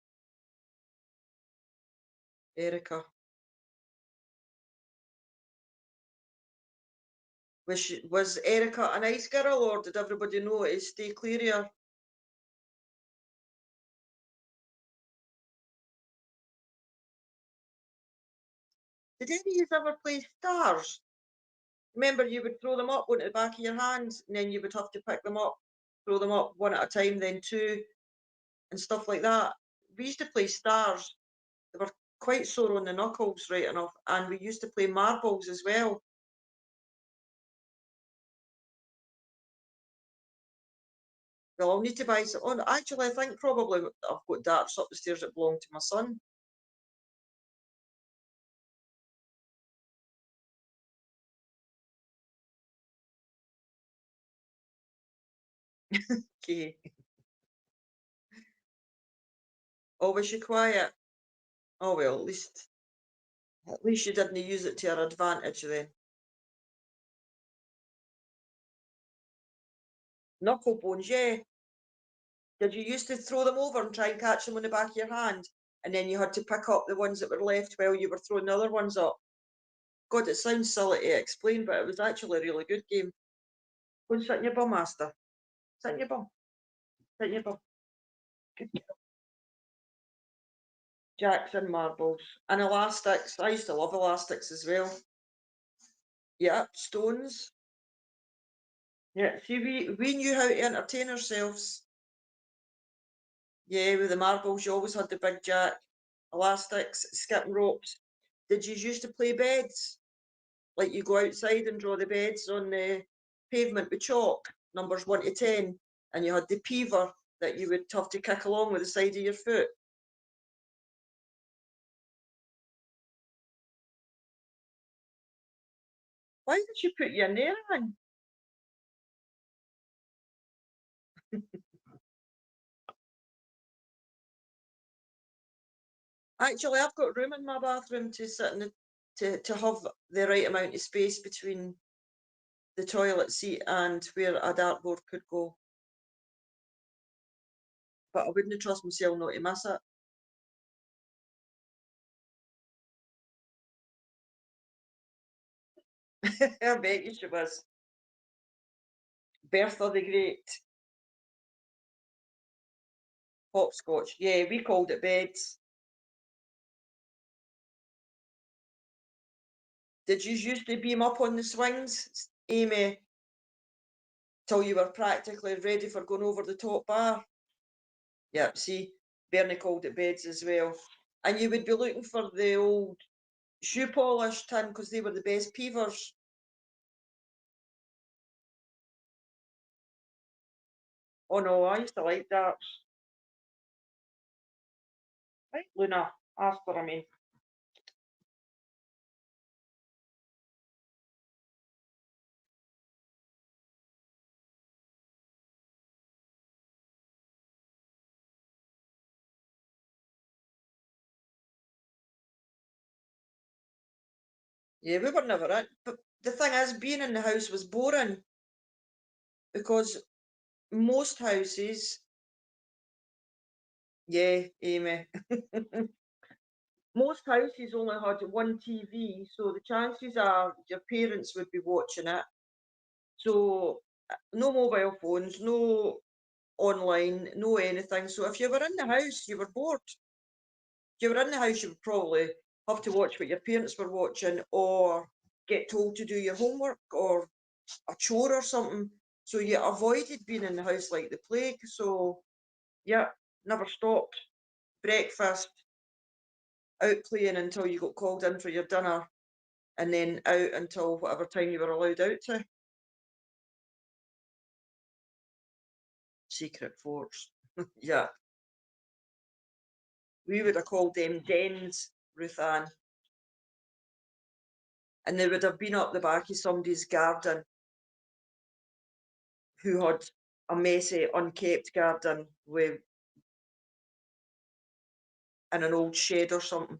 A: Erica. Was Erica a nice girl, or did everybody know to stay clear of her? Did any of you ever play stars? Remember, you would throw them up onto the back of your hands, and then you would have to pick them up, throw them up one at a time, then two, and stuff like that. We used to play stars. They were quite sore on the knuckles, right enough, and we used to play marbles as well. Well, I'll need to buy some. Oh, no, actually, I think probably I've got darts up the stairs that belong to my son. Okay. Oh, was she quiet? Oh well, at least you didn't use it to her advantage then. Knuckle bones, yeah. Did you used to throw them over and try and catch them on the back of your hand? And then you had to pick up the ones that were left while you were throwing the other ones up. God, it sounds silly to explain, but it was actually a really good game. Go and sit in your bum, Asta. Sit in your bum. Sit in your bum. Good girl. Jacks and marbles. And elastics. I used to love elastics as well. Yeah, stones. Yeah, see, we knew how to entertain ourselves. Yeah, with the marbles, you always had the big jack, elastics, skipping ropes. Did you used to play beds? Like you go outside and draw the beds on the pavement with chalk, numbers 1 to 10, and you had the peaver that you would have to kick along with the side of your foot. Why did she put you in there, Anne? Actually, I've got room in my bathroom to sit in to have the right amount of space between the toilet seat and where a dartboard could go. But I wouldn't trust myself not to miss it. I bet you she was. Bertha the Great. Hopscotch. Yeah, we called it beds. Did you used to beam up on the swings, Amy, till you were practically ready for going over the top bar? Yep, see, Bernie called it beds as well. And you would be looking for the old shoe polish tin because they were the best peavers. Oh no, I used to like that. Right, Luna, ask her, I mean. Yeah, we were never in. But the thing is, being in the house was boring because most houses, yeah, Amy, most houses only had one TV, so the chances are your parents would be watching it. So no mobile phones, no online, no anything. So if you were in the house, you were bored. If you were in the house, you would probably have to watch what your parents were watching or get told to do your homework or a chore or something. So you avoided being in the house like the plague. So yeah, never stopped. Breakfast, out playing until you got called in for your dinner, and then out until whatever time you were allowed out to. Secret forts. Yeah, we would have called them dens, Ruth Ann, and they would have been up the back of somebody's garden who had a messy, unkept garden with in an old shed or something.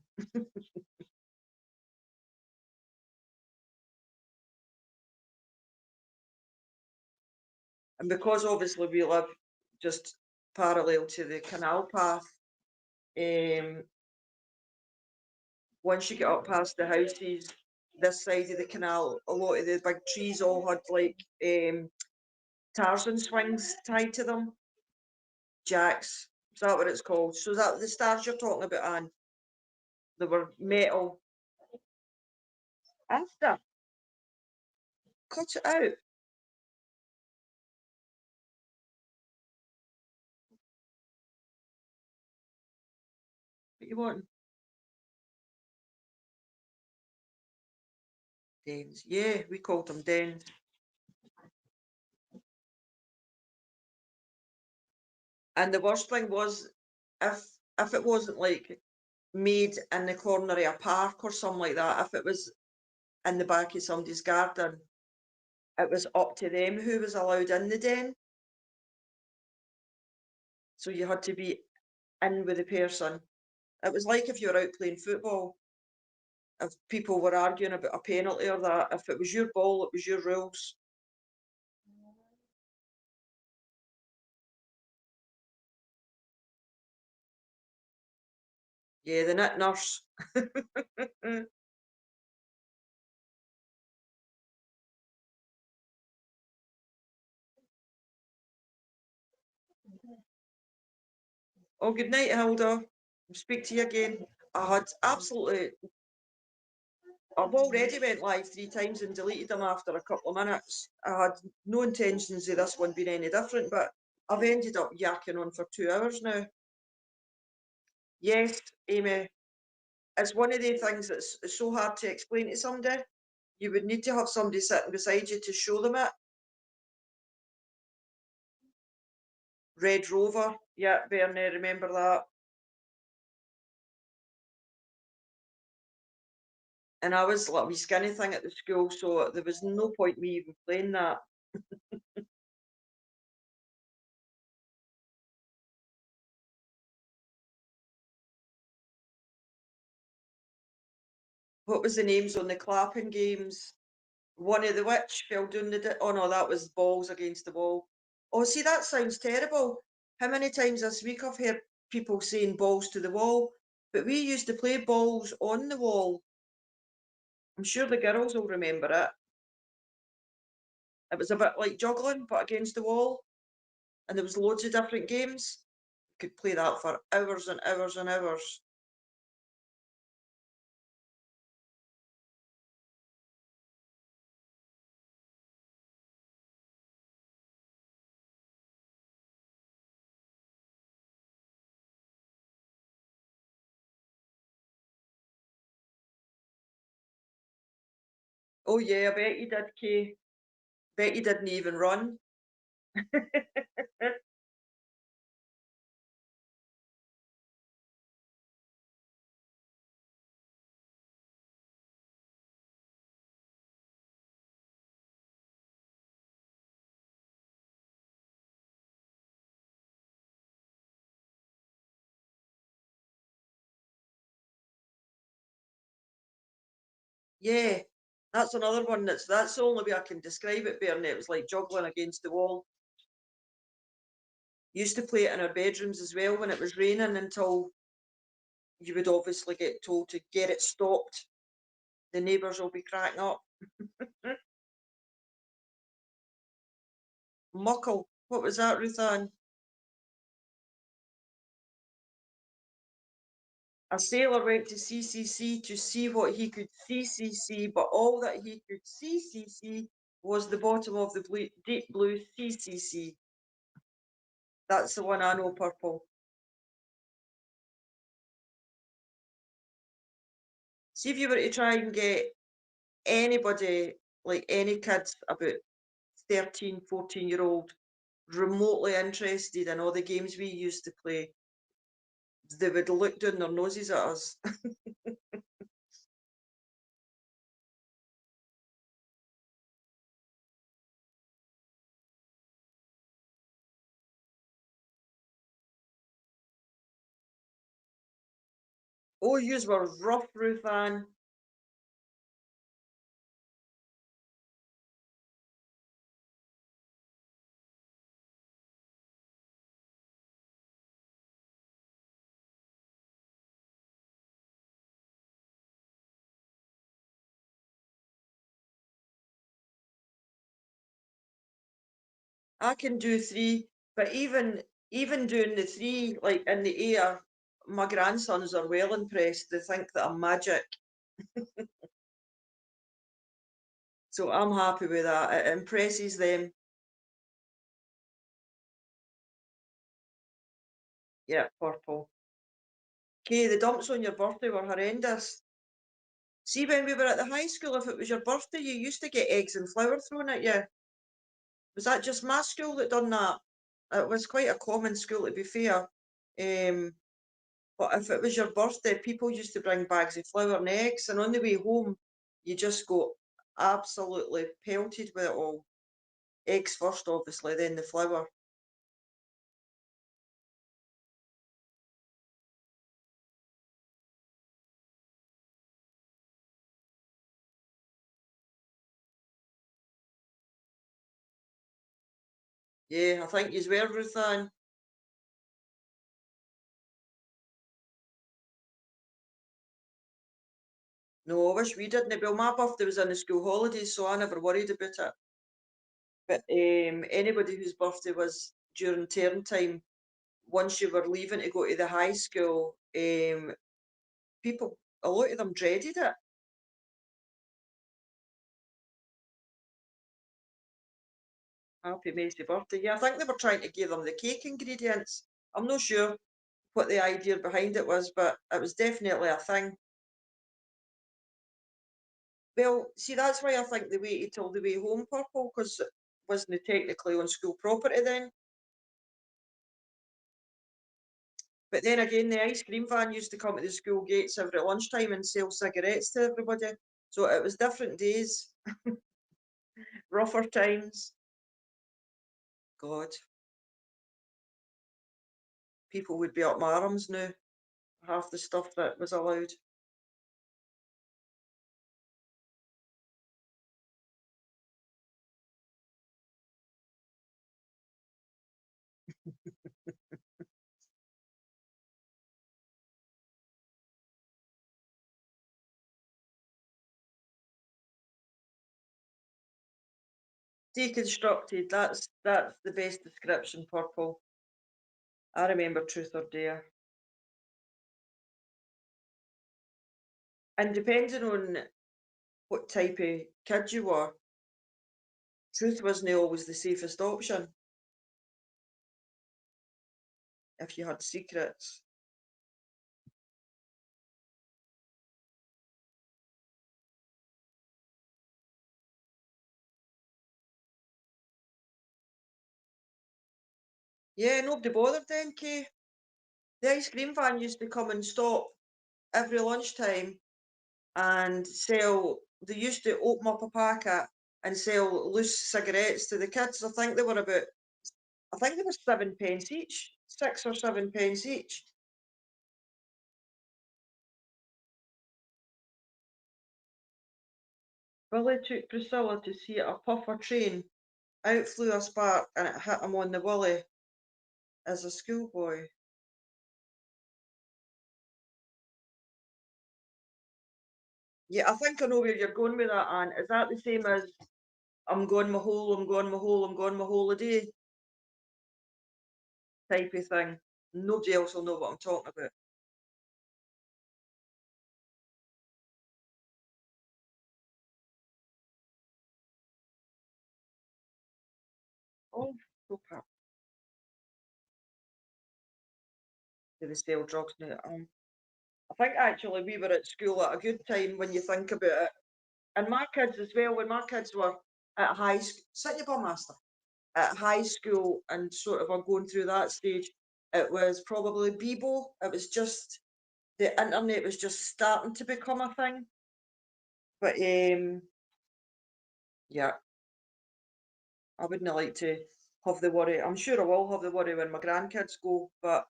A: And because obviously we live just parallel to the canal path, um, once you get up past the houses, this side of the canal, a lot of the big trees all had like Tarzan swings tied to them. Jacks. Is that what it's called? So is that the stars you're talking about, Anne? They were metal. After. Cut it out. What you want? Dens. Yeah, we called them dens. And the worst thing was if it wasn't like made in the corner of a park or something like that, if it was in the back of somebody's garden, it was up to them who was allowed in the den. So you had to be in with the person. It was like if you were out playing football, if people were arguing about a penalty or that, if it was your ball, it was your rules. Yeah, the net nurse. Oh, good night, Hilda. Speak to you again. I had absolutely, I've already went live 3 times and deleted them after a couple of minutes. I had no intentions of this one being any different, but I've ended up yakking on for 2 hours now. Yes, Amy, it's one of the things that's so hard to explain to somebody. You would need to have somebody sitting beside you to show them it. Red Rover, yeah, Bernie, remember that. And I was like a wee skinny thing at the school, so there was no point me even playing that. What was the names on the clapping games? One of the which fell down the. Oh no, that was balls against the wall. Oh, see, that sounds terrible. How many times this week I've heard people saying balls to the wall, but we used to play balls on the wall. I'm sure the girls will remember it. It was a bit like juggling, but against the wall, and there was loads of different games. Could play that for hours and hours and hours. Oh yeah, I bet you did, Kay. Bet you didn't even run. Yeah, that's another one that's the only way I can describe it, Bernie. It was like juggling against the wall. Used to play it in our bedrooms as well when it was raining until you would obviously get told to get it stopped. The neighbours will be cracking up. Muckle. What was that, Ruthann? A sailor went to CCC to see what he could see, but all that he could see was the bottom of the deep blue CCC. That's the one I know, purple. See if you were to try and get anybody, like any kids about 13, 14-year-old, remotely interested in all the games we used to play, they would look down their noses at us. Oh, yous were rough, Ruthann. I can do three, but even doing the three, like in the air, my grandsons are well impressed. They think that I'm magic. So I'm happy with that. It impresses them. Yeah, purple. Okay, the dumps on your birthday were horrendous. See, when we were at the high school, if it was your birthday, you used to get eggs and flour thrown at you. Was that just my school that done that? It was quite a common school, to be fair. Um, but if it was your birthday, people used to bring bags of flour and eggs, and on the way home, you just got absolutely pelted with it all. Eggs first, obviously, then the flour. Yeah, I think you were, Ruth Ann. No, I wish we didn't. Well, my birthday was in the school holidays, so I never worried about it. But anybody whose birthday was during term time, once you were leaving to go to the high school, people, a lot of them dreaded it. Happy Macy birthday. Yeah, I think they were trying to give them the cake ingredients. I'm not sure what the idea behind it was, but it was definitely a thing. Well, see, that's why I think they waited till the way home, Purple, because it wasn't technically on school property then. But then again, the ice cream van used to come to the school gates every lunchtime and sell cigarettes to everybody. So it was different days, rougher times. God, people would be up my arms now, half the stuff that was allowed. Deconstructed, that's the best description, Purple. I remember Truth or Dare. And depending on what type of kid you were, truth wasn't always the safest option if you had secrets. Yeah, nobody bothered then, Kay. The ice cream van used to come and stop every lunchtime and sell, they used to open up a packet and sell loose cigarettes to the kids. I think they were 7 pence each, 6 or 7 pence each. Billy took Priscilla to see a puffer train. Out flew a spark and it hit him on the willy as a schoolboy. Yeah, I think I know where you're going with that, Anne. Is that the same as I'm going my whole, I'm going my whole, I'm going my holiday type of thing? Nobody else will know what I'm talking about. Oh, super. Do they sell drugs now? I think actually we were at school at a good time when you think about it. And my kids as well, when my kids were at high school, sit your bum, master, at high school and sort of are going through that stage, it was probably Bebo. It was just, the internet was just starting to become a thing. But yeah, I wouldn't like to have the worry. I'm sure I will have the worry when my grandkids go. But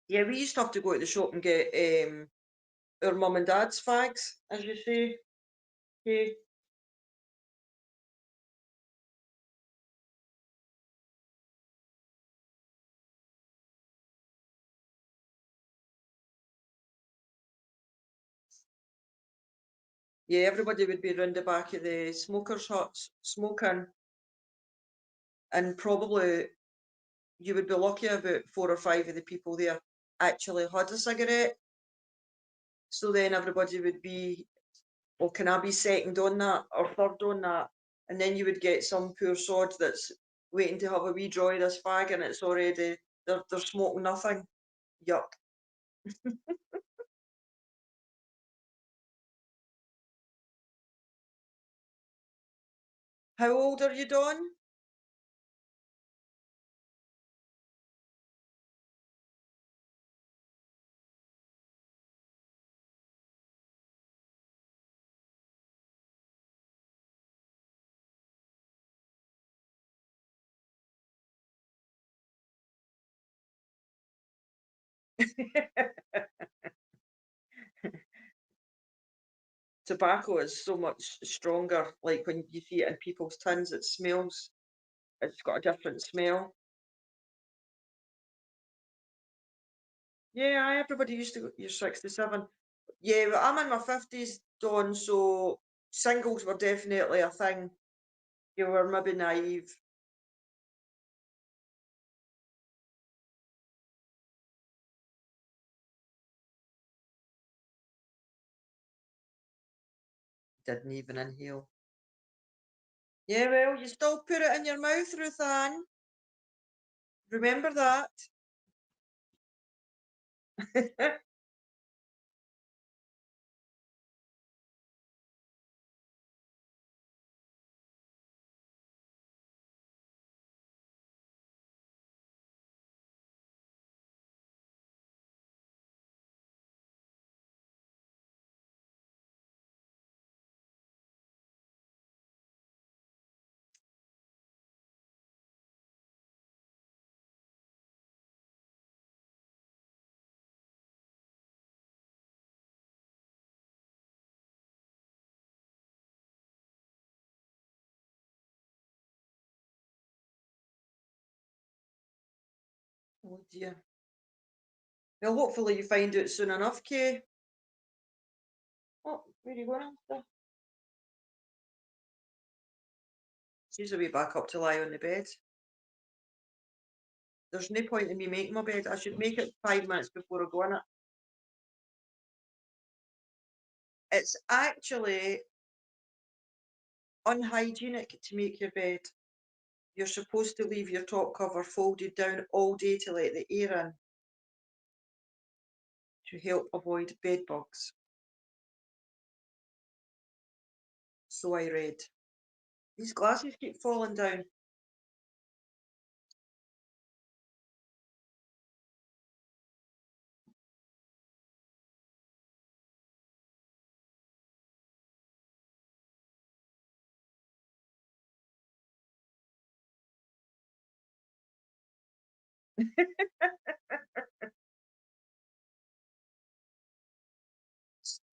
A: yeah, we used to have to go to the shop and get our mum and dad's fags, as you say. Okay. Yeah, everybody would be round the back of the smokers' huts smoking, and probably you would be lucky about 4 or 5 of the people there actually had a cigarette. So then everybody would be, well, can I be second on that or third on that? And then you would get some poor sod that's waiting to have a wee draw of this fag and it's already, they're smoking nothing. Yuck. How old are you, Don? Tobacco is so much stronger, like, when you see it in people's tins, it's got a different smell. Yeah, everybody used to go, "You're 67." Yeah, but I'm in my 50s, Dawn, so singles were definitely a thing. You were maybe naive. Didn't even inhale. Yeah, well, you still put it in your mouth, Ruth Ann. Remember that. Oh dear. Well, hopefully you find out soon enough, Kay. Oh, where are you going after? She's a wee back up to lie on the bed. There's no point in me making my bed. I should make it 5 minutes before I go in it. It's actually unhygienic to make your bed. You're supposed to leave your top cover folded down all day to let the air in to help avoid bed bugs. So I read. These glasses keep falling down.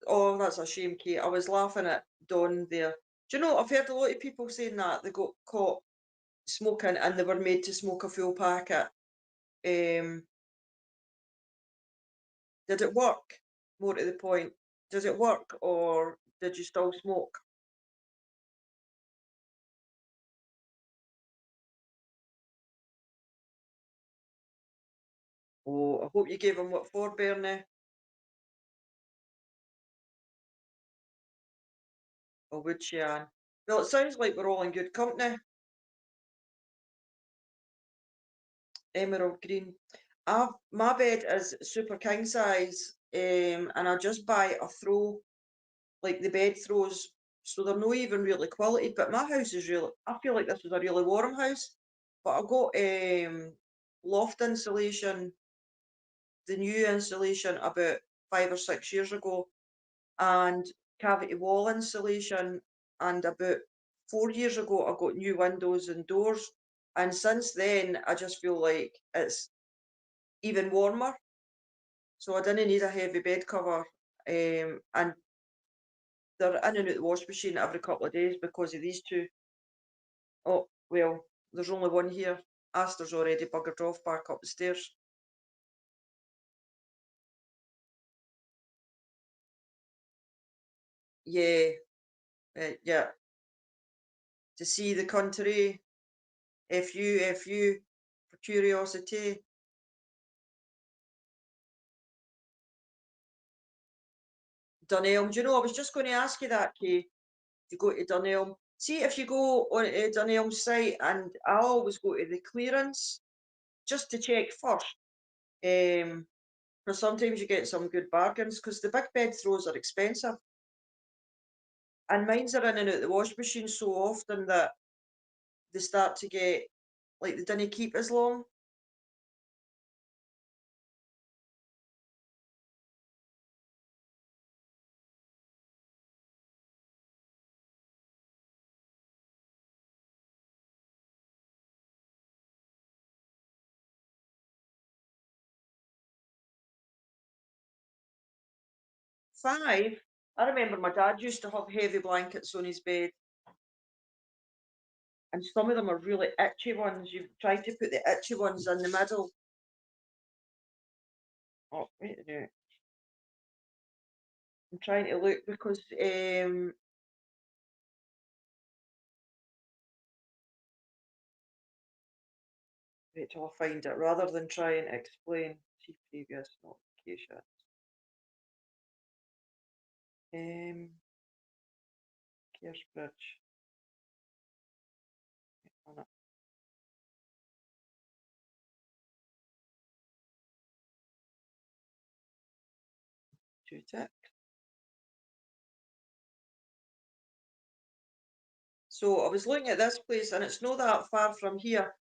A: Oh, that's a shame, Kate. I was laughing at Dawn there. Do you know, I've heard a lot of people saying that they got caught smoking and they were made to smoke a full packet. Um, did it work? More to the point, does it work or did you still smoke? Oh, I hope you gave him what for, Bernie. Or would she, Anne? Well, it sounds like we're all in good company. Emerald green. My bed is super king size, and I just buy a throw, like the bed throws, so they're not even really quality. But my house is really, I feel like this is a really warm house. But I got loft insulation, the new insulation about 5 or 6 years ago, and cavity wall insulation, and about 4 years ago I got new windows and doors. And since then, I just feel like it's even warmer. So I didn't need a heavy bed cover. And they're in and out the wash machine every couple of days because of these two. Oh, well, there's only one here. Aster's already buggered off back up the stairs. Yeah, yeah. To see the country, if you, for curiosity. Dunelm, do you know, I was just going to ask you that, Kay, to go to Dunelm. See, if you go on to Dunelm's site, and I always go to the clearance just to check first. Um, because sometimes you get some good bargains because the big bed throws are expensive. And mine's are in and out the wash machine so often that they start to get, like, they didn't keep as long. 5, I remember my dad used to have heavy blankets on his bed, and some of them are really itchy ones. You've tried to put the itchy ones in the middle. Oh, wait a minute. I'm trying to look because wait till I find it rather than try and explain. See previous notification. Cares bridge. On it. Two tick. So I was looking at this place and it's not that far from here,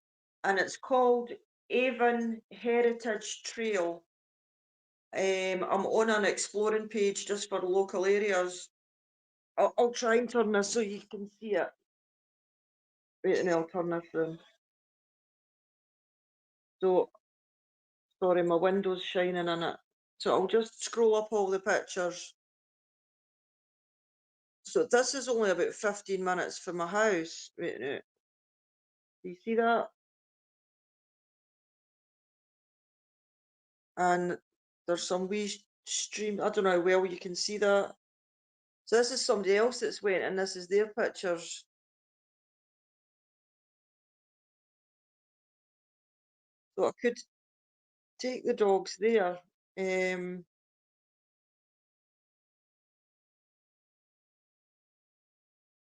A: and it's called Avon Heritage Trail. I'm on an exploring page just for local areas. I'll try and turn this so you can see it. Wait, and I'll turn this round. So, sorry, my window's shining in it. So I'll just scroll up all the pictures. So this is only about 15 minutes from my house. Wait a minute. Do you see that? And there's some wee stream. I don't know how well you can see that. So this is somebody else that's went, and this is their pictures. So I could take the dogs there.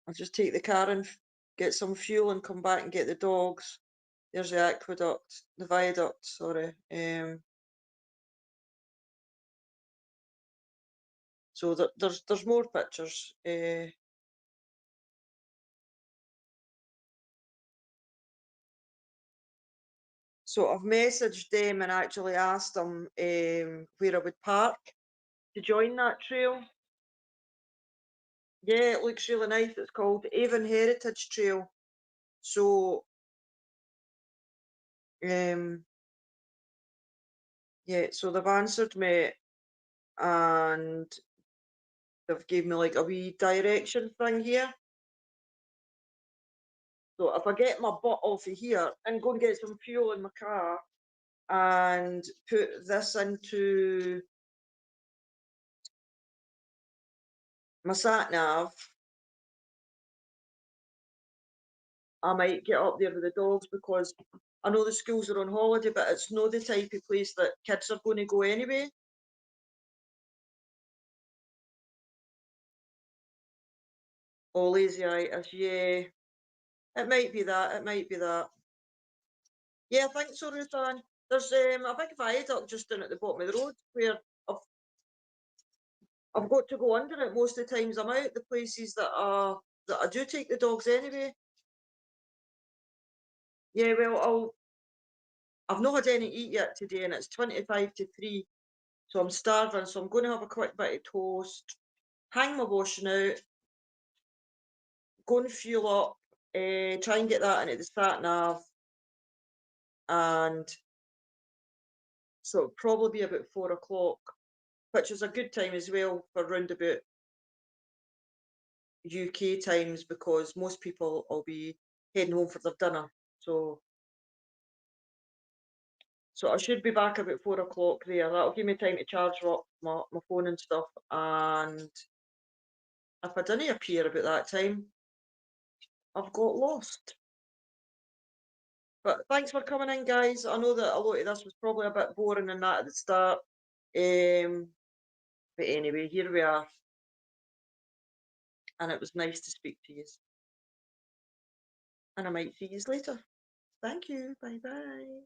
A: I'll just take the car and get some fuel and come back and get the dogs. There's the aqueduct, the viaduct, sorry. So there's more pictures. So I've messaged them and actually asked them where I would park to join that trail. Yeah, it looks really nice. It's called Avon Heritage Trail. So um, yeah, so they've answered me and they've gave me like a wee direction thing here. So if I get my butt off of here and go and get some fuel in my car and put this into my sat nav, I might get up there with the dogs because I know the schools are on holiday, but it's not the type of place that kids are going to go anyway. Oh, lazy itis, yeah. It might be that, it might be that. Yeah, I think so, Ruth Ann. There's a big viaduct just down at the bottom of the road where I've I've got to go under it most of the times I'm out, the places that I do take the dogs anyway. Yeah, well, I've not had any eat yet today, and it's 25 to 3, so I'm starving. So I'm going to have a quick bit of toast, hang my washing out, go and fuel up, try and get that into the sat nav, and so it'll probably be about 4 o'clock, which is a good time as well for roundabout UK times because most people will be heading home for their dinner. So I should be back about 4 o'clock there. That'll give me time to charge up my phone and stuff. And if I didn't appear about that time, I've got lost. But thanks for coming in, guys. I know that a lot of this was probably a bit boring and that at the start. But anyway, here we are. And it was nice to speak to you. And I might see you later. Thank you. Bye bye.